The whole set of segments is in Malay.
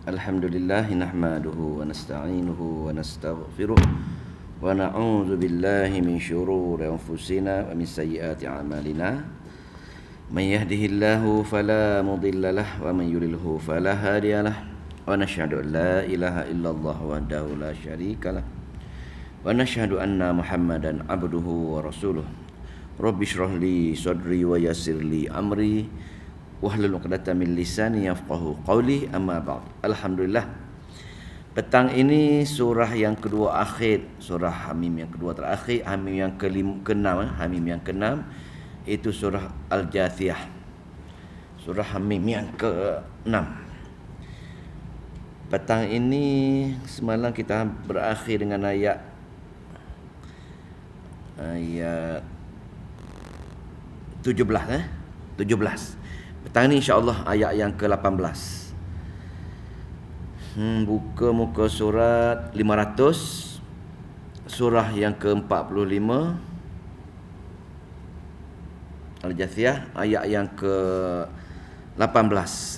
Alhamdulillah nahmaduhu wa nasta'inuhu wa nastaghfiruh wa na'udzu billahi min syururi anfusina wa min sayyiati a'malina. Man yahdihillahu fala mudilla lahu wa man yudlilhu fala hadiya lahu. Wa nashhadu an la ilaha illallah wahdahu la syarika lahu. Wa nashhadu anna Muhammadan abduhu wa rasuluh. Rabbi shrah li sadri wa yassir li amri wahlul 'uqdatam min lisani yafqahu qawli, amma ba'd. Alhamdulillah, petang ini surah yang kedua akhir, surah Hamim yang kedua terakhir, Hamim yang Hamim yang ke-6 itu surah Al-Jathiyah. Surah Hamim yang ke-6. Petang ini semalam kita berakhir dengan ayat 17. Petang ni insya-Allah ayat yang ke-18. Buka muka surat 500, surah yang ke-45, Al-Jathiyah, ayat yang ke-18.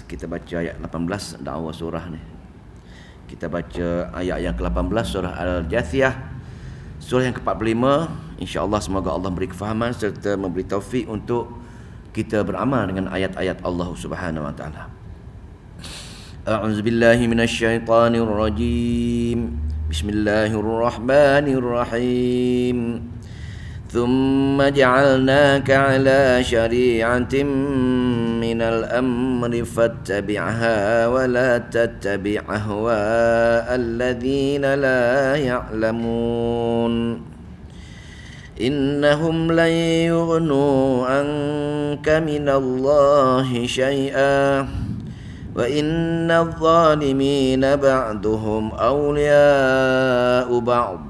Kita baca ayat 18 dah awal surah ni. Kita baca ayat yang ke-18 surah Al-Jathiyah, surah yang ke-45. Insya-Allah semoga Allah beri kefahaman serta memberi taufik untuk kita beramal dengan ayat-ayat Allah Subhanahu wa taala. A'udzu billahi minasyaitonir rajim. Bismillahirrahmanirrahim. Thumma ja'alnaka 'ala syari'atin minal amri fattabi'ha wa la tattabi' ahwa'al ladzina la ya'lamun. Innahum lan yughnu anka minallahi syai'a wa innadh zalimina ba'duhum awliya'u ba'd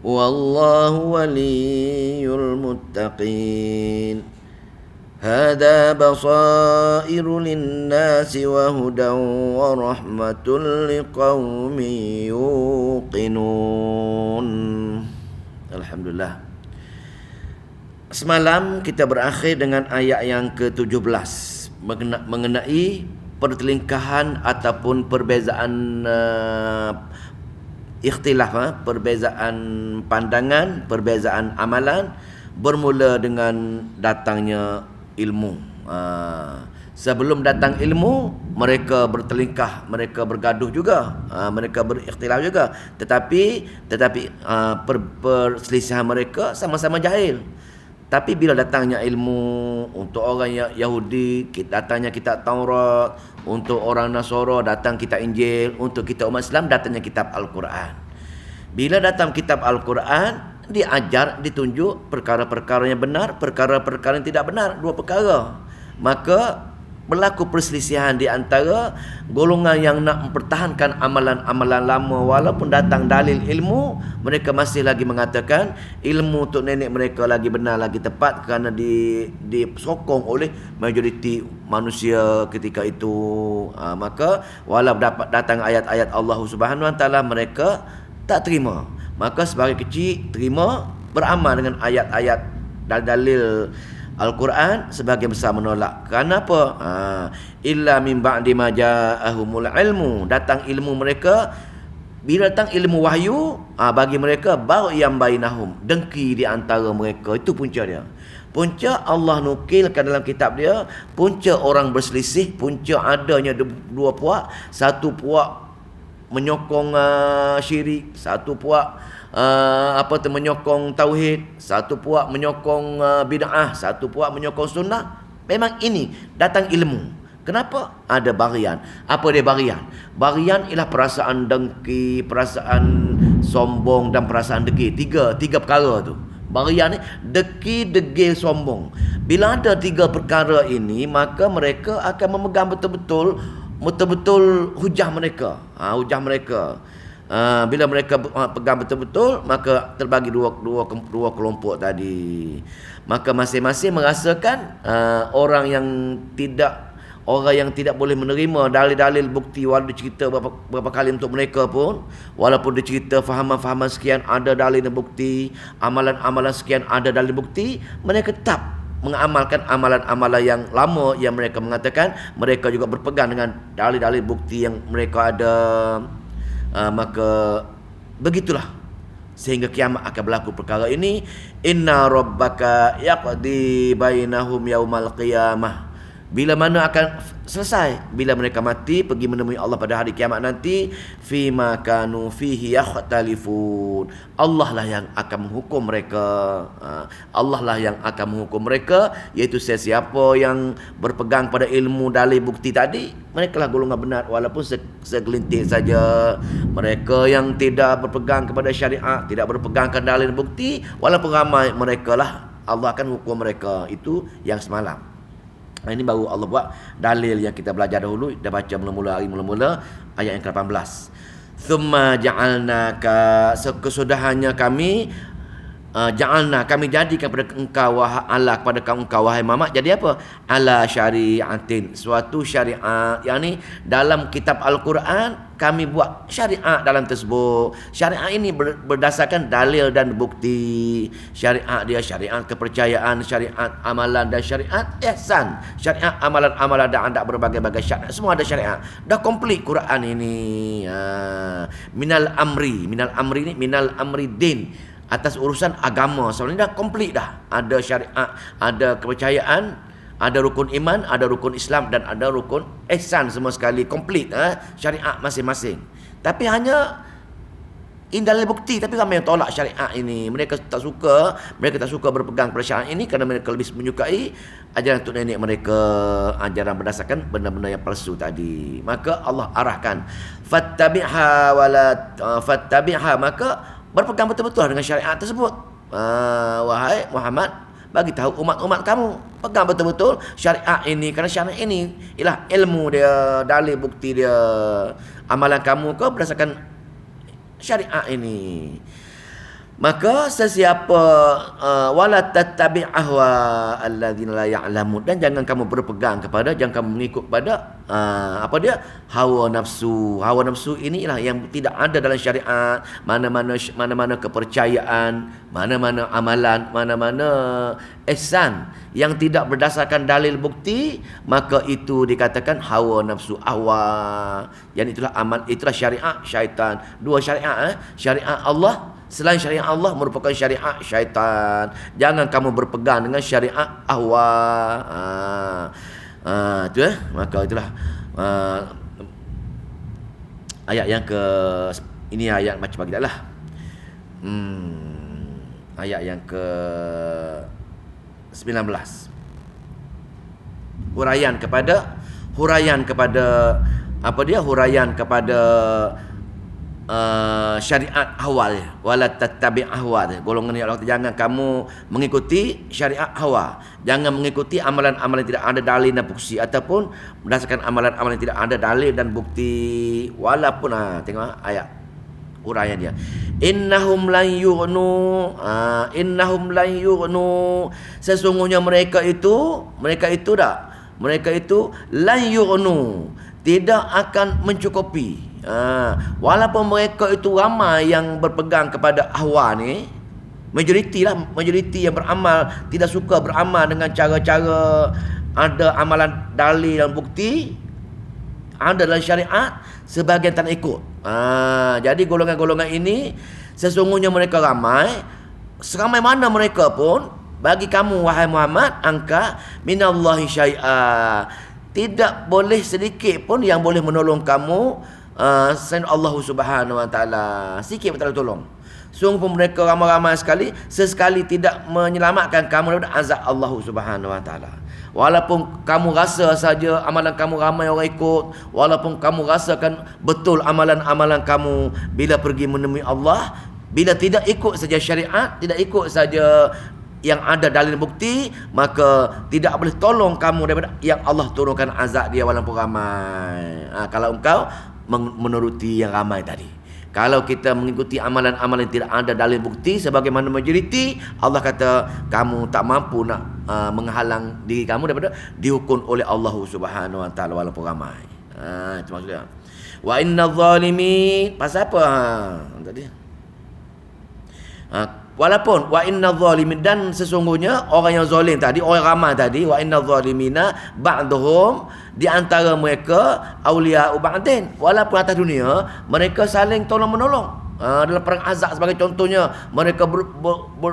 wallahu waliyyul muttaqin. Hadza basairu lin-nasi wa hudan wa rahmatun liqaumin yuqinun. Alhamdulillah. Semalam kita berakhir dengan ayat yang ke-17 mengenai pertelingkahan ataupun perbezaan ikhtilaf, perbezaan pandangan, perbezaan amalan bermula dengan datangnya ilmu. Sebelum datang ilmu, mereka bertelingkah, mereka bergaduh juga, mereka berikhtilaf juga. Tetapi perselisihan mereka sama-sama jahil. Tapi bila datangnya ilmu, untuk orang Yahudi datangnya kitab Taurat, untuk orang Nasara datang kitab Injil, untuk kita umat Islam datangnya kitab Al-Quran. Bila datang kitab Al-Quran, diajar, ditunjuk perkara-perkara yang benar, perkara-perkara yang tidak benar, dua perkara. Maka berlaku perselisihan di antara golongan yang nak mempertahankan amalan-amalan lama. Walaupun datang dalil ilmu, mereka masih lagi mengatakan ilmu untuk nenek mereka lagi benar, lagi tepat, kerana disokong oleh majoriti manusia ketika itu. Maka walaupun dapat datang ayat-ayat Allah Subhanahu wa taala, mereka tak terima. Maka sebagai kecil terima, beramal dengan ayat-ayat dalil Al-Quran, sebagai besar menolak. Kenapa? Illa min ba'di ma ja'ahumul ilmu. Datang ilmu mereka, bila datang ilmu wahyu, bagi mereka baru yang bainahum, dengki di antara mereka. Itu punca dia. Punca Allah nukilkan dalam kitab dia, punca orang berselisih, punca adanya dua puak. Satu puak menyokong syirik, satu puak menyokong tauhid, satu puak menyokong bid'ah, satu puak menyokong sunnah. Memang ini datang ilmu. Kenapa? Ada barian. Apa dia barian? Barian ialah perasaan dengki, perasaan sombong dan perasaan degil. Tiga perkara tu. Barian ni deki, degil, sombong. Bila ada tiga perkara ini, maka mereka akan memegang betul-betul hujah mereka. Hujah mereka. Bila mereka pegang betul-betul, maka terbagi dua kelompok tadi. Maka masing-masing merasakan orang yang tidak boleh menerima dalil-dalil bukti, walaupun dicerita berapa kali untuk mereka pun, walaupun dicerita fahaman-fahaman sekian ada dalil dan bukti, amalan-amalan sekian ada dalil bukti, mereka tetap mengamalkan amalan-amalan yang lama yang mereka mengatakan mereka juga berpegang dengan dalil-dalil bukti yang mereka ada, maka begitulah sehingga kiamat akan berlaku perkara ini. Inna rabbaka yaqdi bainahum yaumal qiyamah. Bila mana akan selesai? Bila mereka mati pergi menemui Allah pada hari kiamat nanti. Fima kanu fihi yakhtalifun. Allah lah yang akan menghukum mereka. Allah lah yang akan menghukum mereka, iaitu sesiapa yang berpegang pada ilmu dalil bukti tadi, mereka lah golongan benar walaupun segelintir saja. Mereka yang tidak berpegang kepada syariat, tidak berpegang kepada dalil bukti, walaupun ramai, mereka lah Allah akan hukum mereka. Itu yang semalam. Ini baru Allah buat dalil yang kita belajar dahulu. Dah baca mula-mula ayat yang ke-18. Thumma ja'alnaka, kesudahannya kami ja'alna, kami jadikan kepada engkau kepada engkau wahai Muhammad, jadi apa? Ala syari'atin, suatu syariat. Yang ni dalam kitab Al-Quran kami buat syariat dalam tersebut. Syariat ini berdasarkan dalil dan bukti. Syariat dia syariat kepercayaan, syariat amalan dan syariat ihsan. Syariat amalan-amalan dan ada berbagai-bagai syariat. Semua ada syariat. Dah komplit Quran ini. Minal amri ni minal amri din. Atas urusan agama. Sebenarnya dah komplit dah. Ada syariat, ada kepercayaan, ada rukun iman, ada rukun Islam dan ada rukun ihsan, semua sekali komplit syariat masing-masing. Tapi hanya indahlah bukti. Tapi ramai yang tolak syariat ini. Mereka tak suka berpegang pada syariat ini kerana mereka lebih menyukai ajaran tok nenek mereka, ajaran berdasarkan benda-benda yang palsu tadi. Maka Allah arahkan fattabi'ha, maka berpegang betul-betul dengan syariat tersebut. Wahai Muhammad, bagi tahu umat-umat kamu, pegang betul-betul syariat ini, kerana syariat ini ialah ilmu dia, dalil bukti dia. Amalan kamu kau berdasarkan syariat ini. Maka sesiapa wala tattabi' ahwa alladzina la ya'lamun, dan jangan kamu berpegang kepada, jangan kamu mengikut pada hawa nafsu. Hawa nafsu ini ialah yang tidak ada dalam syariat. Mana-mana kepercayaan, mana-mana amalan, mana-mana ihsan yang tidak berdasarkan dalil bukti, maka itu dikatakan hawa nafsu, ahwa. Yang itulah syariat syaitan. Dua syariat, syariat Allah, selain syariat Allah merupakan syariat syaitan. Jangan kamu berpegang dengan syariat ahwa. Itu maka itulah ayat yang ke, ini ayat macam bagi taklah. Ayat yang ke 19. Huraian kepada syariat awal, wala tattabi' ahwa. Golongan ni Allah, jangan kamu mengikuti syariat hawa, jangan mengikuti amalan-amalan tidak ada dalil dan bukti, ataupun berdasarkan amalan-amalan tidak ada dalil dan bukti. Walaupun tengok ayat uraian dia, innahum lan yughnu, sesungguhnya mereka itu lan yughnu, tidak akan mencukupi. Walaupun mereka itu ramai yang berpegang kepada ahwa ni, majoriti yang beramal, tidak suka beramal dengan cara-cara ada amalan dalil dan bukti ada dalam syariat, sebahagian tak nak ikut. Jadi golongan-golongan ini sesungguhnya mereka ramai, seramai mana mereka pun, bagi kamu wahai Muhammad, angka minallahi syai'a, tidak boleh sedikit pun yang boleh menolong kamu selain Allah Subhanahu wa taala. Sikit pun tak tolong. Sungguh mereka ramai-ramai sekali, sesekali tidak menyelamatkan kamu daripada azab Allah Subhanahu wa taala. Walaupun kamu rasa saja amalan kamu ramai orang ikut, walaupun kamu rasakan betul amalan-amalan kamu, bila pergi menemui Allah, bila tidak ikut saja syariat, tidak ikut saja yang ada dalil bukti, maka tidak boleh tolong kamu daripada yang Allah turunkan azab dia walaupun ramai. Kalau engkau menuruti yang ramai tadi. Kalau kita mengikuti amalan-amalan yang tidak ada dalil bukti sebagaimana majoriti, Allah kata kamu tak mampu nak menghalang diri kamu daripada dihukum oleh Allah Subhanahu wa taala walaupun ramai. Itu maksudnya. Wa innadh zalimin, pasal apa tadi? Walaupun wa inna zalimin, dan sesungguhnya orang yang zalim tadi, orang ramai tadi, wa inna zalimina ba'dhum, di antara mereka auliya ba'din, walaupun atas dunia mereka saling tolong menolong. Dalam perang Ahzab sebagai contohnya, mereka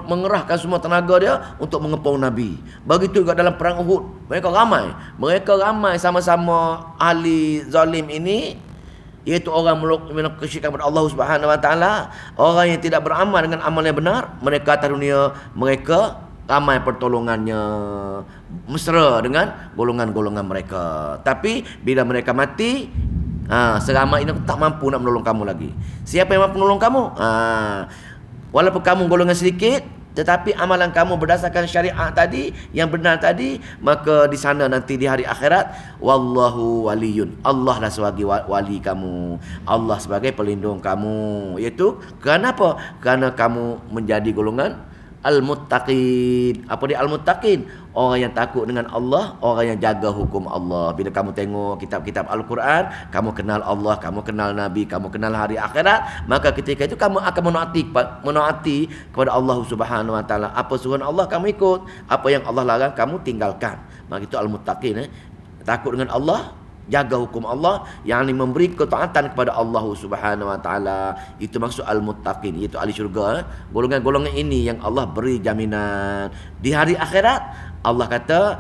mengerahkan semua tenaga dia untuk mengepung Nabi. Begitu juga dalam perang Uhud, mereka ramai sama-sama ahli zalim ini, iaitu orang kesyirikan kepada Allah Subhanahu Wa Taala, orang yang tidak beramal dengan amal yang benar. Mereka atas dunia mereka ramai pertolongannya, mesra dengan golongan-golongan mereka. Tapi bila mereka mati, seramai ini tak mampu nak menolong kamu lagi. Siapa yang mampu menolong kamu? Walaupun kamu golongan sedikit, tetapi amalan kamu berdasarkan syariat tadi, yang benar tadi, maka di sana nanti di hari akhirat, wallahu waliyun, Allah lah sebagai wali kamu, Allah sebagai pelindung kamu. Iaitu kenapa? Kerana kamu menjadi golongan al-muttaqin. Apa dia al-muttaqin? Orang yang takut dengan Allah, orang yang jaga hukum Allah. Bila kamu tengok kitab-kitab Al-Quran, kamu kenal Allah, kamu kenal Nabi, kamu kenal hari akhirat, maka ketika itu kamu akan menaati kepada Allah Subhanahu Wa Taala. Apa suruhan Allah kamu ikut, apa yang Allah larang kamu tinggalkan. Maka itu al-muttaqin. Takut dengan Allah, jaga hukum Allah, yang memberi ketaatan kepada Allah Subhanahu Wa Taala. Itu maksud al-muttaqin, iaitu ahli syurga. Golongan-golongan ini yang Allah beri jaminan di hari akhirat. Allah kata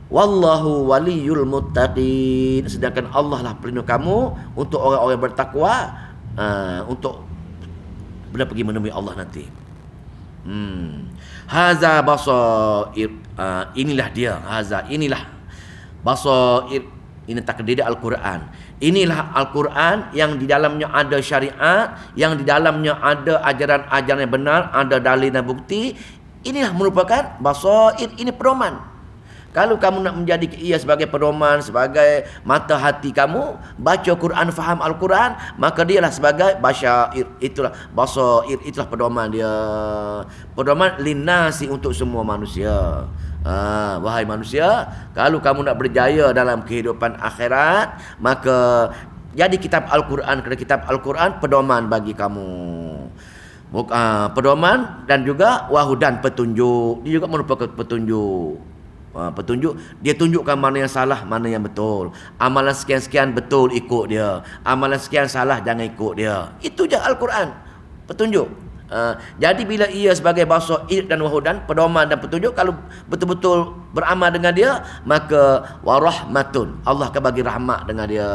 wallahu waliyul muttaqin, sedangkan Allah lah pelindung kamu untuk orang-orang bertakwa, untuk benar pergi menemui Allah nanti. Haza basair, inilah dia, inilah basair. Ini takdir Al-Quran. Inilah Al-Quran yang di dalamnya ada syariat, yang di dalamnya ada ajaran-ajaran yang benar, ada dalil dan bukti. Inilah merupakan basair, ini pedoman. Kalau kamu nak menjadi ia sebagai pedoman, sebagai mata hati kamu, baca Quran, faham Al-Quran, maka dialah sebagai basyair. Itulah basair, itulah pedoman dia. Pedoman linnasi, untuk semua manusia. Wahai manusia, kalau kamu nak berjaya dalam kehidupan akhirat, maka jadi kitab Al-Quran, kerana kitab Al-Quran pedoman bagi kamu. Pedoman dan juga wahudan, petunjuk. Dia juga merupakan petunjuk. Petunjuk, dia tunjukkan mana yang salah, mana yang betul. Amalan sekian-sekian betul, ikut dia. Amalan sekian salah, jangan ikut dia. Itu je Al-Quran, petunjuk. Jadi bila ia sebagai basair dan wahudan, pedoman dan petunjuk, kalau betul-betul beramal dengan dia, maka warahmatun, Allah akan bagi rahmat dengan dia.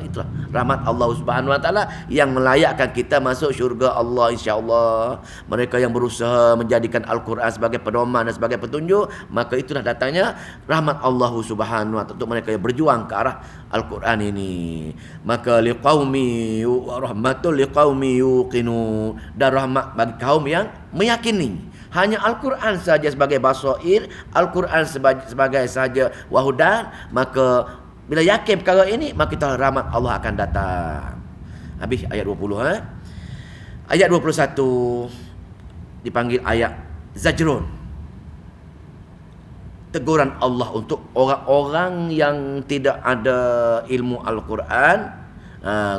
Itulah rahmat Allah Subhanahu Wa Taala yang melayakkan kita masuk syurga Allah, insya-Allah. Mereka yang berusaha menjadikan Al-Quran sebagai pedoman dan sebagai petunjuk, maka itulah datangnya rahmat Allah Subhanahu Wa Taala untuk mereka yang berjuang ke arah Al-Quran ini. Maka liqaumi rahmatul liqaumi yuqinu, dan rahmat bagi kaum yang meyakini. Hanya Al-Quran saja sebagai basair, Al-Quran sebagai saja wahudan, maka bila yakin perkara ini, maka kita rahmat Allah akan datang. Habis ayat 20. Ayat 21 dipanggil ayat zajrun, teguran Allah untuk orang-orang yang tidak ada ilmu Al-Quran.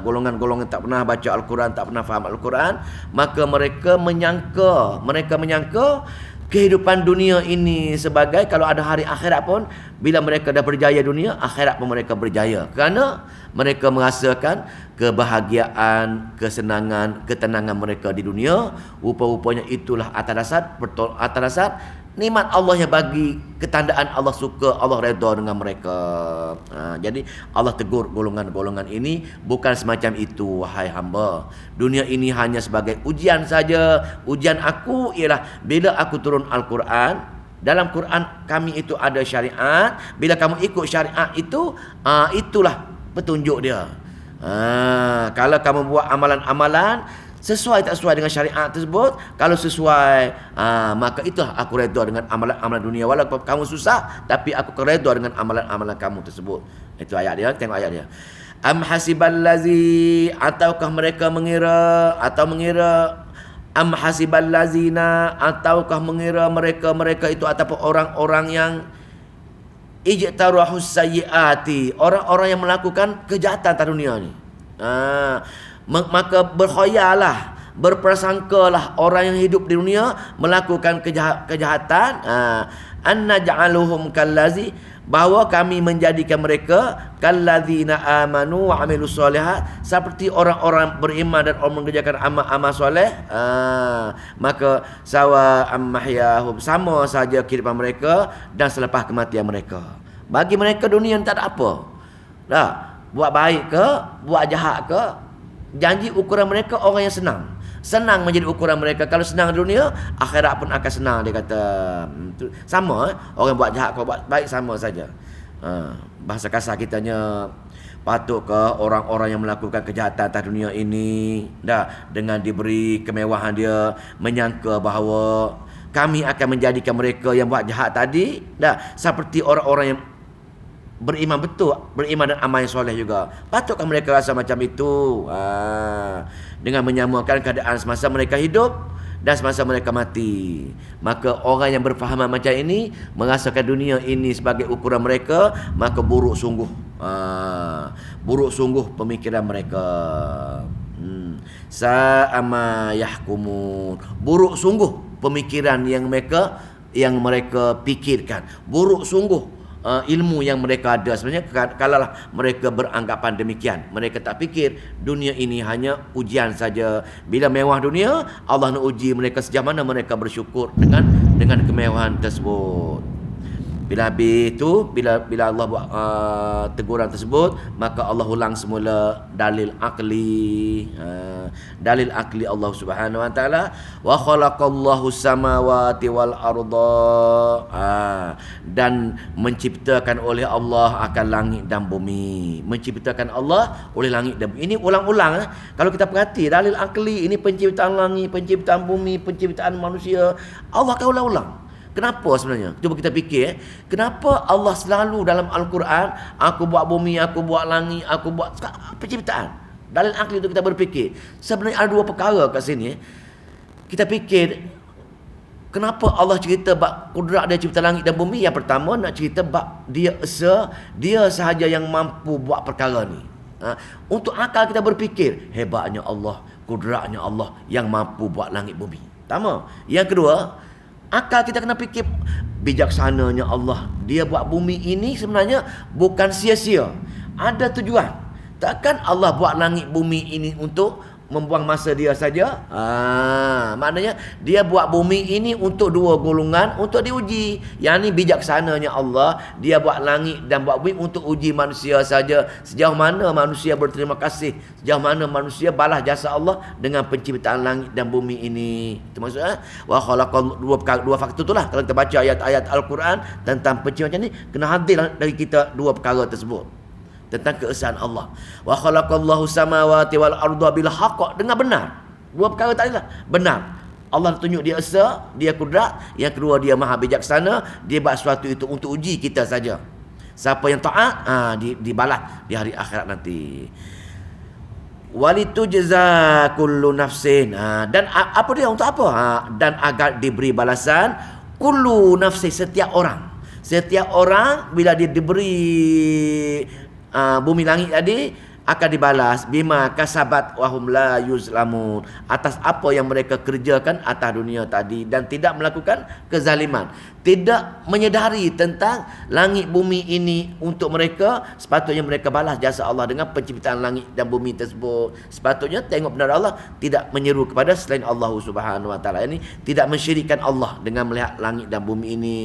Golongan-golongan tak pernah baca Al-Quran, tak pernah faham Al-Quran, maka mereka menyangka kehidupan dunia ini sebagai, kalau ada hari akhirat pun, bila mereka dah berjaya dunia, akhirat pun mereka berjaya. Kerana mereka merasakan kebahagiaan, kesenangan, ketenangan mereka di dunia. Rupa-rupanya itulah atas dasar nikmat Allah yang bagi, ketandaan Allah suka, Allah redha dengan mereka. Jadi Allah tegur golongan-golongan ini, bukan semacam itu wahai hamba. Dunia ini hanya sebagai ujian saja. Ujian aku ialah bila aku turun Al-Quran. Dalam Quran kami itu ada syariat. Bila kamu ikut syariat itu, itulah petunjuk dia. Kalau kamu buat amalan-amalan sesuai tak sesuai dengan syariat tersebut, kalau sesuai, maka itulah aku redha dengan amalan-amalan dunia. Walaupun kamu susah, tapi aku redha dengan amalan-amalan kamu tersebut. Itu ayat dia, tengok ayat dia. Am hasiballazi, ataukah mereka mengira, am hasiballazina, ataukah mengira mereka itu, ataupun orang-orang yang ijtarahus sayyiati, orang-orang yang melakukan kejahatan di dunia ni. Maka berkhayalah berprasangkalah orang yang hidup di dunia melakukan kejahatan, anna ja'aluhum kallazi, bahawa kami menjadikan mereka kallazina amanu wa amilus solihat, seperti orang-orang beriman dan orang mengerjakan amal-amal soleh. Maka sawa ammahyahum, sama saja kehidupan mereka dan selepas kematian mereka. Bagi mereka dunia tak ada apa. Dah, buat baik ke, buat jahat ke, janji ukuran mereka orang yang senang. Senang menjadi ukuran mereka. Kalau senang dunia, akhirat pun akan senang, dia kata. Sama, orang buat jahat kau buat baik sama saja. Bahasa kasar kitanya, patutkah orang-orang yang melakukan kejahatan atas dunia ini dengan diberi kemewahan dia menyangka bahawa kami akan menjadikan mereka yang buat jahat tadi seperti orang-orang yang beriman betul, beriman dan amal yang soleh juga. Patutkah mereka rasa macam itu? Dengan menyamakan keadaan semasa mereka hidup dan semasa mereka mati. Maka orang yang berfahaman macam ini, merasakan dunia ini sebagai ukuran mereka, maka buruk sungguh. Buruk sungguh pemikiran mereka. Sa'ama yahkumun. Buruk sungguh pemikiran yang mereka pikirkan. Buruk sungguh ilmu yang mereka ada. Sebenarnya kalaulah mereka beranggapan demikian, mereka tak fikir dunia ini hanya ujian saja. Bila mewah dunia, Allah nak uji mereka sejauh mana mereka bersyukur dengan kemewahan tersebut. Bila habis itu, bila Allah buat teguran tersebut, maka Allah ulang semula dalil akli. Dalil akli Allah Subhanahu wa taala, wa khalaqallahu samawati wal arda, dan menciptakan oleh Allah akan langit dan bumi. Menciptakan Allah oleh langit dan bumi. Ini ulang-ulang. Kalau kita perhati dalil akli ini, penciptaan langit, penciptaan bumi, penciptaan manusia, Allah akan ulang-ulang. Kenapa sebenarnya? Cuba kita fikir, kenapa Allah selalu dalam Al-Quran, aku buat bumi, aku buat langit, aku buat penciptaan. Dalil akli itu kita berfikir. Sebenarnya ada dua perkara kat sini. Kita fikir, kenapa Allah cerita bab kudrat dia cipta langit dan bumi? Yang pertama nak cerita bab dia sahaja yang mampu buat perkara ni. Untuk akal kita berfikir, hebatnya Allah, kudratnya Allah yang mampu buat langit bumi. Pertama. Yang kedua, akal kita kena fikir bijaksananya Allah. Dia buat bumi ini sebenarnya bukan sia-sia. Ada tujuan. Takkan Allah buat langit bumi ini untuk membuang masa dia saja. Maknanya dia buat bumi ini untuk dua golongan, untuk diuji. Yang ni bijaksananya Allah, dia buat langit dan buat bumi untuk uji manusia saja. Sejauh mana manusia berterima kasih, sejauh mana manusia balas jasa Allah dengan penciptaan langit dan bumi ini. Itu maksudnya wa khalaqal, dua faktor itulah. Kalau kita baca ayat-ayat Al-Quran tentang penciptaan ni, kena hadir dari kita dua perkara tersebut tentang keesaan Allah. Wa khalaqallahu samawati wal arda bil haqq, dengan benar. Dua perkara tadi lah, benar. Allah tunjuk dia esa, dia kudrat. Yang kedua, dia maha bijaksana. Dia buat sesuatu itu untuk uji kita saja. Siapa yang taat, dibalas di hari akhirat nanti. Walitujza kullu nafsin, dan apa dia, untuk apa? Dan agar diberi balasan kullu nafsin, setiap orang. Setiap orang bila dia diberi bumi langit tadi, akan dibalas bima kasabat wahum la yuzlamun, atas apa yang mereka kerjakan atas dunia tadi, dan tidak melakukan kezaliman, tidak menyedari tentang langit bumi ini untuk mereka. Sepatutnya mereka balas jasa Allah dengan penciptaan langit dan bumi tersebut. Sepatutnya tengok benar Allah, tidak menyeru kepada selain Allah Subhanahu wa taala. Ini tidak mensyirikkan Allah dengan melihat langit dan bumi ini.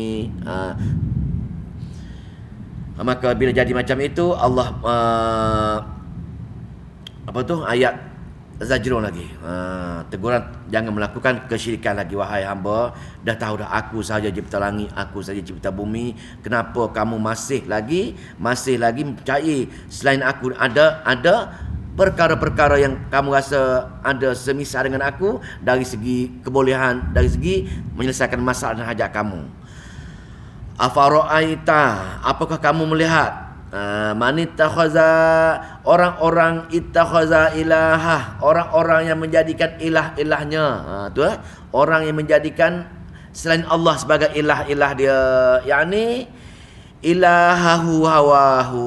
Maka bila jadi macam itu, Allah ayat zajrun lagi, teguran, jangan melakukan kesyirikan lagi wahai hamba. Dah tahu dah aku sahaja cipta langit, aku sahaja cipta bumi. Kenapa kamu masih lagi percayai selain aku ada perkara-perkara yang kamu rasa ada semisal dengan aku dari segi kebolehan, dari segi menyelesaikan masalah dan hajat kamu. Afara'aita, apakah kamu melihat man ittakhaza, orang-orang ittakhaza ilaha, orang-orang yang menjadikan ilah-ilahnya, orang yang menjadikan selain Allah sebagai ilah-ilah dia, yakni ilahahu hawahu,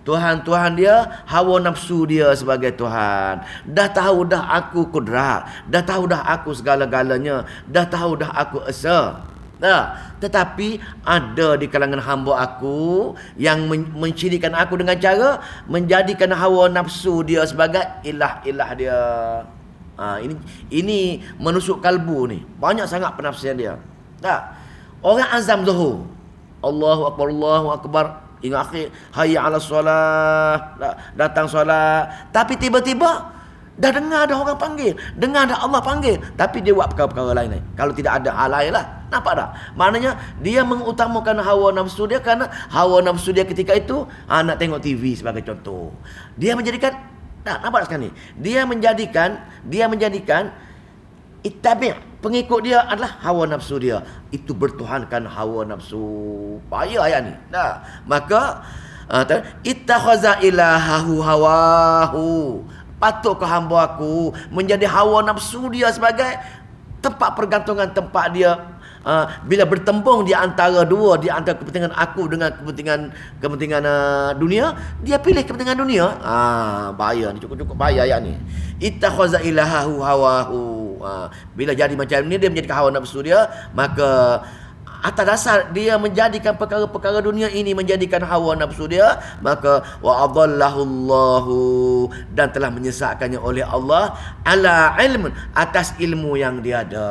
Tuhan dia, hawa nafsu dia sebagai Tuhan. Dah tahu dah aku kudrat, dah tahu dah aku segala-galanya, dah tahu dah aku esa. Tetapi ada di kalangan hamba aku yang mencirikan aku dengan cara menjadikan hawa nafsu dia sebagai ilah-ilah dia. Ini menusuk kalbu ni. Banyak sangat penafsiran dia. Orang azam zuhur, Allahu akbar, Allahu akbar, hingga akhir, hayya 'alas solah, datang solat. Tapi tiba-tiba dah dengar ada orang panggil, dengar ada Allah panggil, tapi dia buat perkara-perkara lain. Kalau tidak ada hal lain lah. Nampak tak? Maknanya dia mengutamakan hawa nafsu dia, kerana hawa nafsu dia ketika itu nak tengok TV sebagai contoh. Dia menjadikan, nampak tak sekarang ni? Dia menjadikan ittabi', pengikut dia adalah hawa nafsu dia. Itu bertuhankan hawa nafsu. Bahaya ayat ni. Maka ittakhaza ilahahu hawahu. Patutkah hamba aku menjadi hawa nafsu dia sebagai tempat pergantungan, tempat dia bila bertembung di antara dua, di antara kepentingan aku dengan kepentingan dunia, dia pilih kepentingan dunia. Bahaya ni, cukup bahaya ayat ni. Ittakhaza ilahahu hawahu. Bila jadi macam ni, dia menjadikan hawa nafsu dia, maka atas dasar dia menjadikan perkara-perkara dunia ini menjadikan hawa nafsu dia, maka wa adallahullahu, dan telah menyesatkannya oleh Allah ala ilm, atas ilmu yang dia ada.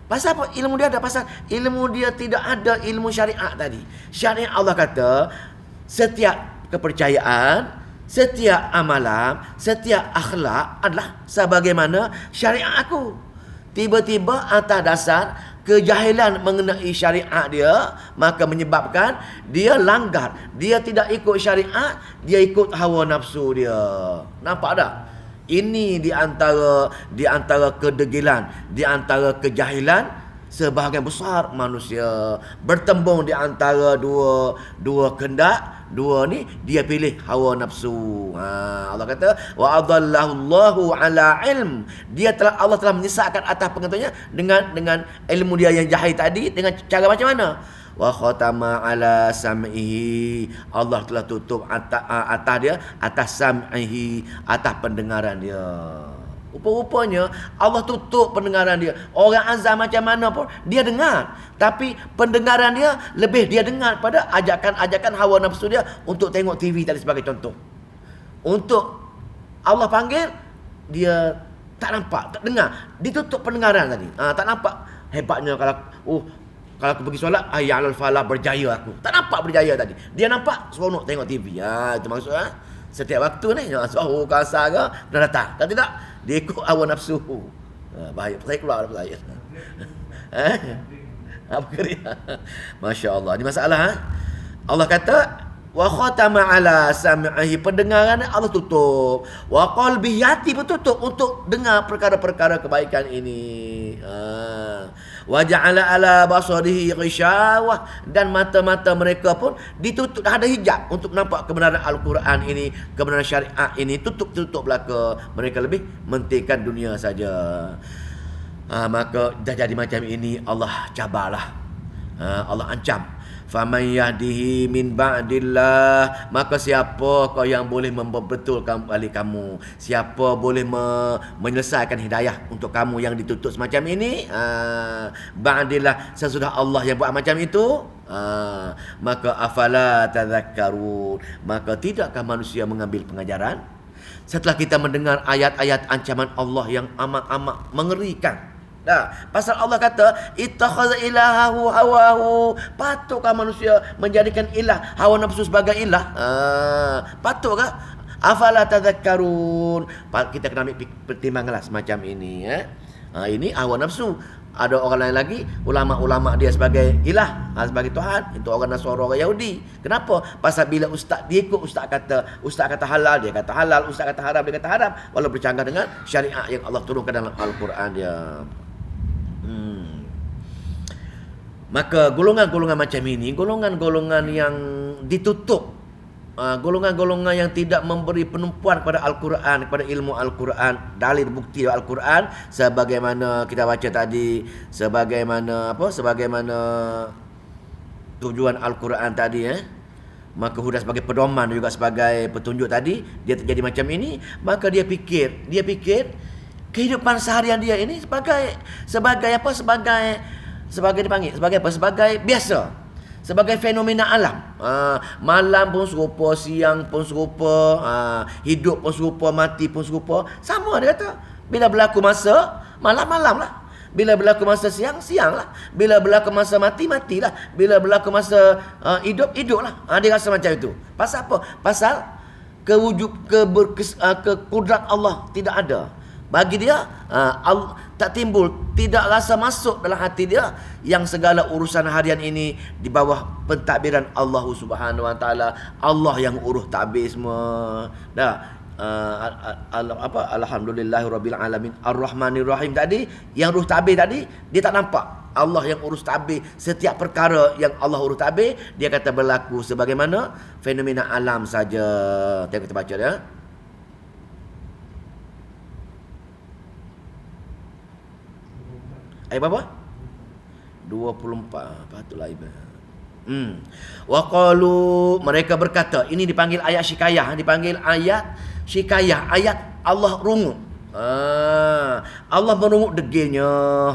Pasal apa ilmu dia ada? Pasal ilmu dia tidak ada ilmu syariat tadi. Syariat Allah kata setiap kepercayaan, setiap amalan, setiap akhlak adalah sebagaimana syariat aku. Tiba-tiba atas dasar kejahilan mengenai syariat dia, maka menyebabkan dia langgar. Dia tidak ikut syariat, dia ikut hawa nafsu dia. Nampak tak? Ini di antara kedegilan, di antara kejahilan sebahagian besar manusia. Bertembung di antara dua kehendak, dua ni dia pilih hawa nafsu. Allah kata wa adallahu ala ilm. Allah telah menyesatkan atas pengetahuannya dengan ilmu dia yang jahil tadi, dengan cara macam mana? Wa khatama ala sam'ihi. Allah telah tutup atas dia, atas sam'ihi, atas pendengaran dia. Rupa-rupanya Allah tutup pendengaran dia. Orang azam macam mana pun dia dengar, tapi pendengaran dia lebih dia dengar pada ajakan-ajakan hawa nafsu dia untuk tengok TV tadi sebagai contoh. Untuk Allah panggil, dia tak nampak, tak dengar. Ditutup pendengaran tadi. Tak nampak. Hebatnya kalau aku pergi solat, ya alal falah, berjaya aku. Tak nampak berjaya tadi. Dia nampak seronok tengok TV. Itu maksudnya. Setiap waktu ni, suhu kasar ke, dah datang. Tak tidak, dia ikut hawa nafsu. Bahaya. Saya keluar daripada saya. Apa kira? Masya Allah. Ini masalah. Allah kata, wa khatama ala sam'ihi, pendengaran Allah tutup. Wa qalbihi, hati pun tutup untuk dengar perkara-perkara kebaikan ini. Wa ja'ala ala basarihi ghishawah, dan mata-mata mereka pun ditutup, ada hijab untuk nampak kebenaran Al-Quran ini, kebenaran syariat ini. Tutup belaka. Mereka lebih mentingkan dunia saja. Maka dah jadi macam ini, Allah cabarlah. Allah ancam. Faman yahdihi min ba'dillah, maka siapakah yang boleh membetulkan balik kamu? Siapa boleh menyelesaikan hidayah untuk kamu yang ditutup semacam ini? Ba'dillah, sesudah Allah yang buat macam itu. Maka afala tadhakkarun, maka tidakkah manusia mengambil pengajaran? Setelah kita mendengar ayat-ayat ancaman Allah yang amat-amat mengerikan. Pasal Allah kata ittakhadha ilahahu hawahu. Patutkah manusia menjadikan ilah hawa nafsu sebagai ilah? Patutkah? Afala tadhakkarun. Kita kena ambil pertimbanganlah semacam ini. Ini hawa nafsu. Ada orang lain lagi, ulama-ulama dia sebagai ilah, sebagai Tuhan. Itu orang Nasara, orang Yahudi. Kenapa? Pasal bila ustaz, dia ikut ustaz kata halal, dia kata halal. Ustaz kata haram, dia kata haram. Walau bercanggah dengan syariat yang Allah turunkan dalam Al-Quran dia. Maka golongan-golongan macam ini, golongan-golongan yang ditutup, golongan-golongan yang tidak memberi penumpuan kepada Al-Quran, kepada ilmu Al-Quran, dalil bukti Al-Quran, sebagaimana kita baca tadi, sebagaimana tujuan Al-Quran tadi, maka huda sebagai pedoman juga sebagai petunjuk tadi, dia terjadi macam ini, maka dia fikir kehidupan seharian dia ini sebagai apa? Sebagai dipanggil sebagai apa? Sebagai biasa. Sebagai fenomena alam. Malam pun serupa, siang pun serupa, hidup pun serupa, mati pun serupa. Sama dia kata. Bila berlaku masa, malam-malam lah. Bila berlaku masa siang, siang lah. Bila berlaku masa mati, matilah. Bila berlaku masa hidup, hidup lah. Dia rasa macam itu. Pasal apa? Pasal kekudrat Allah tidak ada. Bagi dia tak timbul, tidak rasa masuk dalam hati dia yang segala urusan harian ini di bawah pentadbiran Allah Subhanahu Wa Taala. Allah yang urus tadbir semua. Dah Alhamdulillahirabbil alamin Ar-Rahmanir Rahim tadi, yang urus tadbir tadi dia tak nampak. Allah yang urus tadbir setiap perkara yang Allah urus tadbir, dia kata berlaku sebagaimana fenomena alam saja. Tengok kita baca dia. Ayat berapa? 24. Patutlah ibadah. Wa qalu, mereka berkata, ini dipanggil ayat syikayah, dipanggil ayat syikayah, ayat Allah rungut. Allah merungut degilnya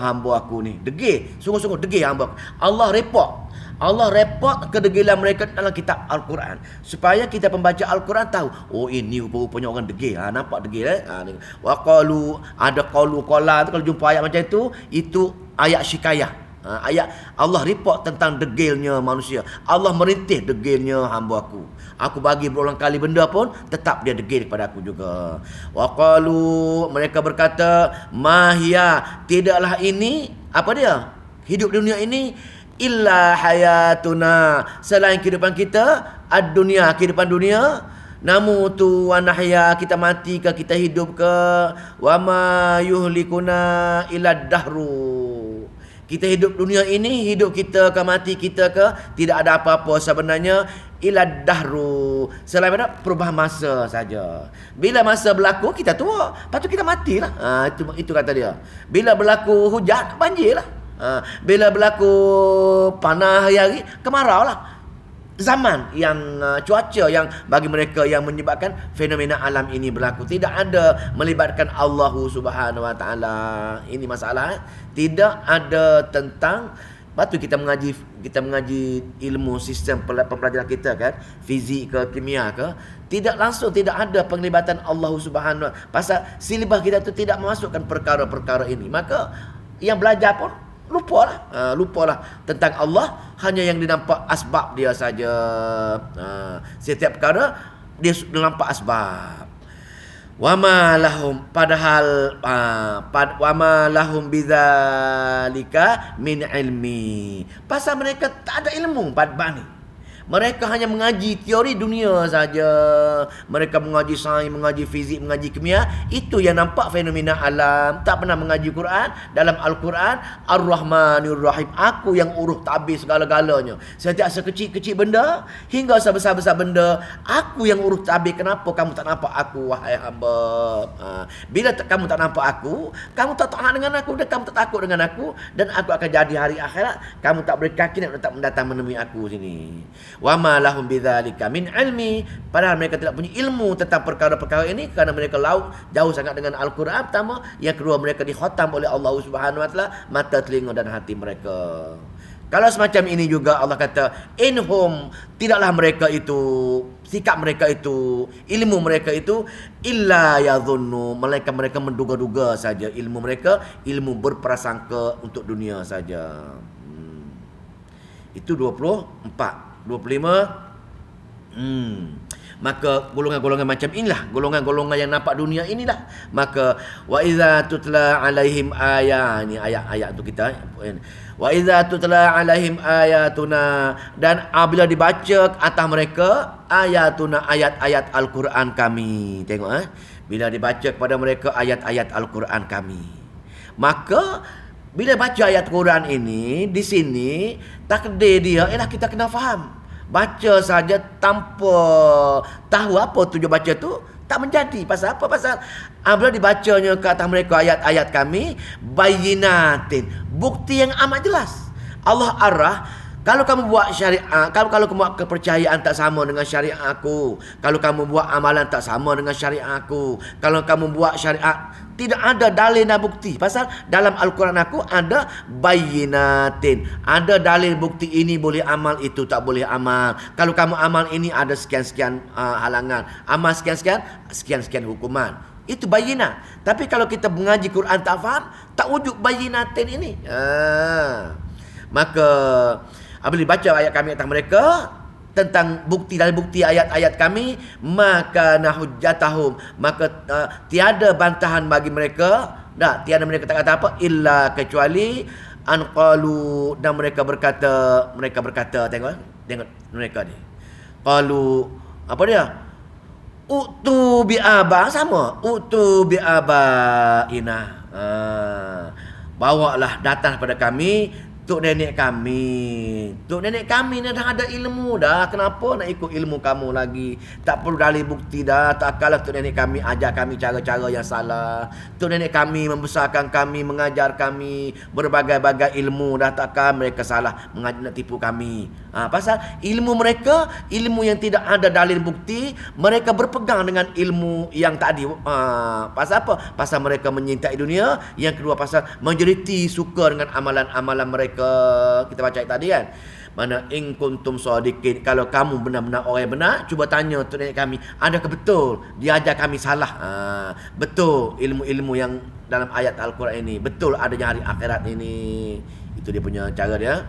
hamba aku ni. Degil, sungguh-sungguh degil hamba. Allah repot kedegilan mereka dalam kitab Al-Quran, supaya kita pembaca Al-Quran tahu, oh ini rupa-rupanya orang degil. Nampak degil wa qalu, ada qala tu, kalau jumpa ayat macam itu ayat syikayah. Ayat Allah report tentang degilnya manusia. Allah merintih degilnya hamba aku. Aku bagi berulang kali benda pun tetap dia degil kepada aku juga. Wa qalu, mereka berkata, mahia, tidaklah ini apa dia? Hidup dunia ini illa hayatuna, selain kehidupan kita ad-dunia, kehidupan dunia, namutu wa nahya, kita mati ke kita hidup ke, wa ma yuhlikuna illa dahru, kita hidup dunia ini, hidup kita ke mati kita ke, tidak ada apa-apa sebenarnya illa dahru, selain pada perubahan masa saja. Bila masa berlaku kita tua, lepas tu kita matilah. Itu kata dia. Bila berlaku hujan, banjirlah. Bila berlaku panas hari, kemarau lah. Zaman yang cuaca yang bagi mereka yang menyebabkan fenomena alam ini berlaku, tidak ada melibatkan Allah Subhanahu Wa Taala. Ini masalah. Tidak ada tentang. Lepas tu kita mengaji ilmu sistem pembelajaran kita kan, fizik ke kimia ke, tidak langsung, tidak ada penglibatan Allah Subhanahu Wa Taala. Pasal silibus kita tu tidak memasukkan perkara-perkara ini. Maka yang belajar pun lupalah tentang Allah, hanya yang dinampak asbab dia saja. Setiap perkara dia nampak asbab. Wama lahum, padahal wama lahum bidzalika min ilmi, pasal mereka tak ada ilmu bani. Mereka hanya mengaji teori dunia saja. Mereka mengaji sains, mengaji fizik, mengaji kimia. Itu yang nampak fenomena alam. Tak pernah mengaji Quran. Dalam Al-Quran, Ar-Rahmanir Rahim, aku yang urus tabir segala-galanya. Setiap sekecil-kecil benda hingga sebesar-besar benda, aku yang urus tabir. Kenapa kamu tak nampak aku, wahai hamba? Bila kamu tak nampak aku, kamu tak taat dengan aku, dan kamu tak takut dengan aku, dan aku akan jadi hari akhirat, kamu tak berkaki nak datang menemui aku sini. Wa ma lahum bidzalika min ilmi, padahal mereka tidak punya ilmu tentang perkara-perkara ini, kerana mereka jauh sangat dengan Al-Quran pertama, yang kedua mereka dikhatam oleh Allah Subhanahu Wa Taala mata, telinga dan hati mereka. Kalau semacam ini juga Allah kata, inhum, tidaklah mereka itu, sikap mereka itu, ilmu mereka itu, illa yadhunnu, melainkan mereka menduga-duga saja. Ilmu mereka ilmu berprasangka untuk dunia saja. Itu 24. 25. Maka golongan-golongan macam inilah, golongan-golongan yang nampak dunia inilah. Maka wa iza tutla alaihim ayat, ni ayat-ayat tu kita. Wa iza tutla alaihim ayatuna, dan apabila dibaca atas mereka ayatuna, ayat-ayat Al-Quran kami. Tengok bila dibaca kepada mereka ayat-ayat Al-Quran kami, maka bila baca ayat Quran ini, di sini takdir dia ialah kita kena faham. Baca saja tanpa tahu apa tujuan baca tu tak menjadi. Pasal apa? Pasal apabila dibacanya ke atas mereka ayat-ayat kami, bayyinatin, bukti yang amat jelas. Allah arah Kalau kamu buat syariat, kalau kamu buat kepercayaan tak sama dengan syariat aku, kalau kamu buat amalan tak sama dengan syariat aku, kalau kamu buat syariat tidak ada dalil dan bukti. Pasal dalam Al-Quran aku ada bayyinatin, ada dalil bukti ini boleh amal, itu tak boleh amal. Kalau kamu amal ini ada sekian-sekian halangan, amal sekian-sekian, sekian-sekian hukuman. Itu bayyinat. Tapi kalau kita mengaji Quran tak faham, tak wujud bayyinatin ini. Maka apabila baca ayat kami atas mereka tentang bukti dan bukti ayat-ayat kami, maka nahujjatahum, maka tiada bantahan bagi mereka, tiada mereka tak kata apa illa kecuali anqalu, dan mereka berkata tengok mereka ni qalu, apa dia, utu bi aba, sama utu bi abaina, bawalah datang pada kami tok nenek kami. Tok nenek kami ni dah ada ilmu dah. Kenapa nak ikut ilmu kamu lagi? Tak perlu dalil bukti dah. Tak kalah tok nenek kami ajar kami cara-cara yang salah. Tok nenek kami membesarkan kami, mengajar kami berbagai-bagai ilmu dah. Takkan mereka salah nak tipu kami. Pasal ilmu mereka, ilmu yang tidak ada dalil bukti, mereka berpegang dengan ilmu yang tadi. Pasal apa? Pasal mereka menyintai dunia. Yang kedua pasal majoriti suka dengan amalan-amalan mereka. Kita baca tadi kan, mana in kuntum sadiqin, kalau kamu benar-benar orang yang benar, cuba tanya tok nenek kami, adakah betul dia ajar kami salah? Betul ilmu-ilmu yang dalam ayat Al-Quran ini, betul adanya hari akhirat ini. Itu dia punya cara dia.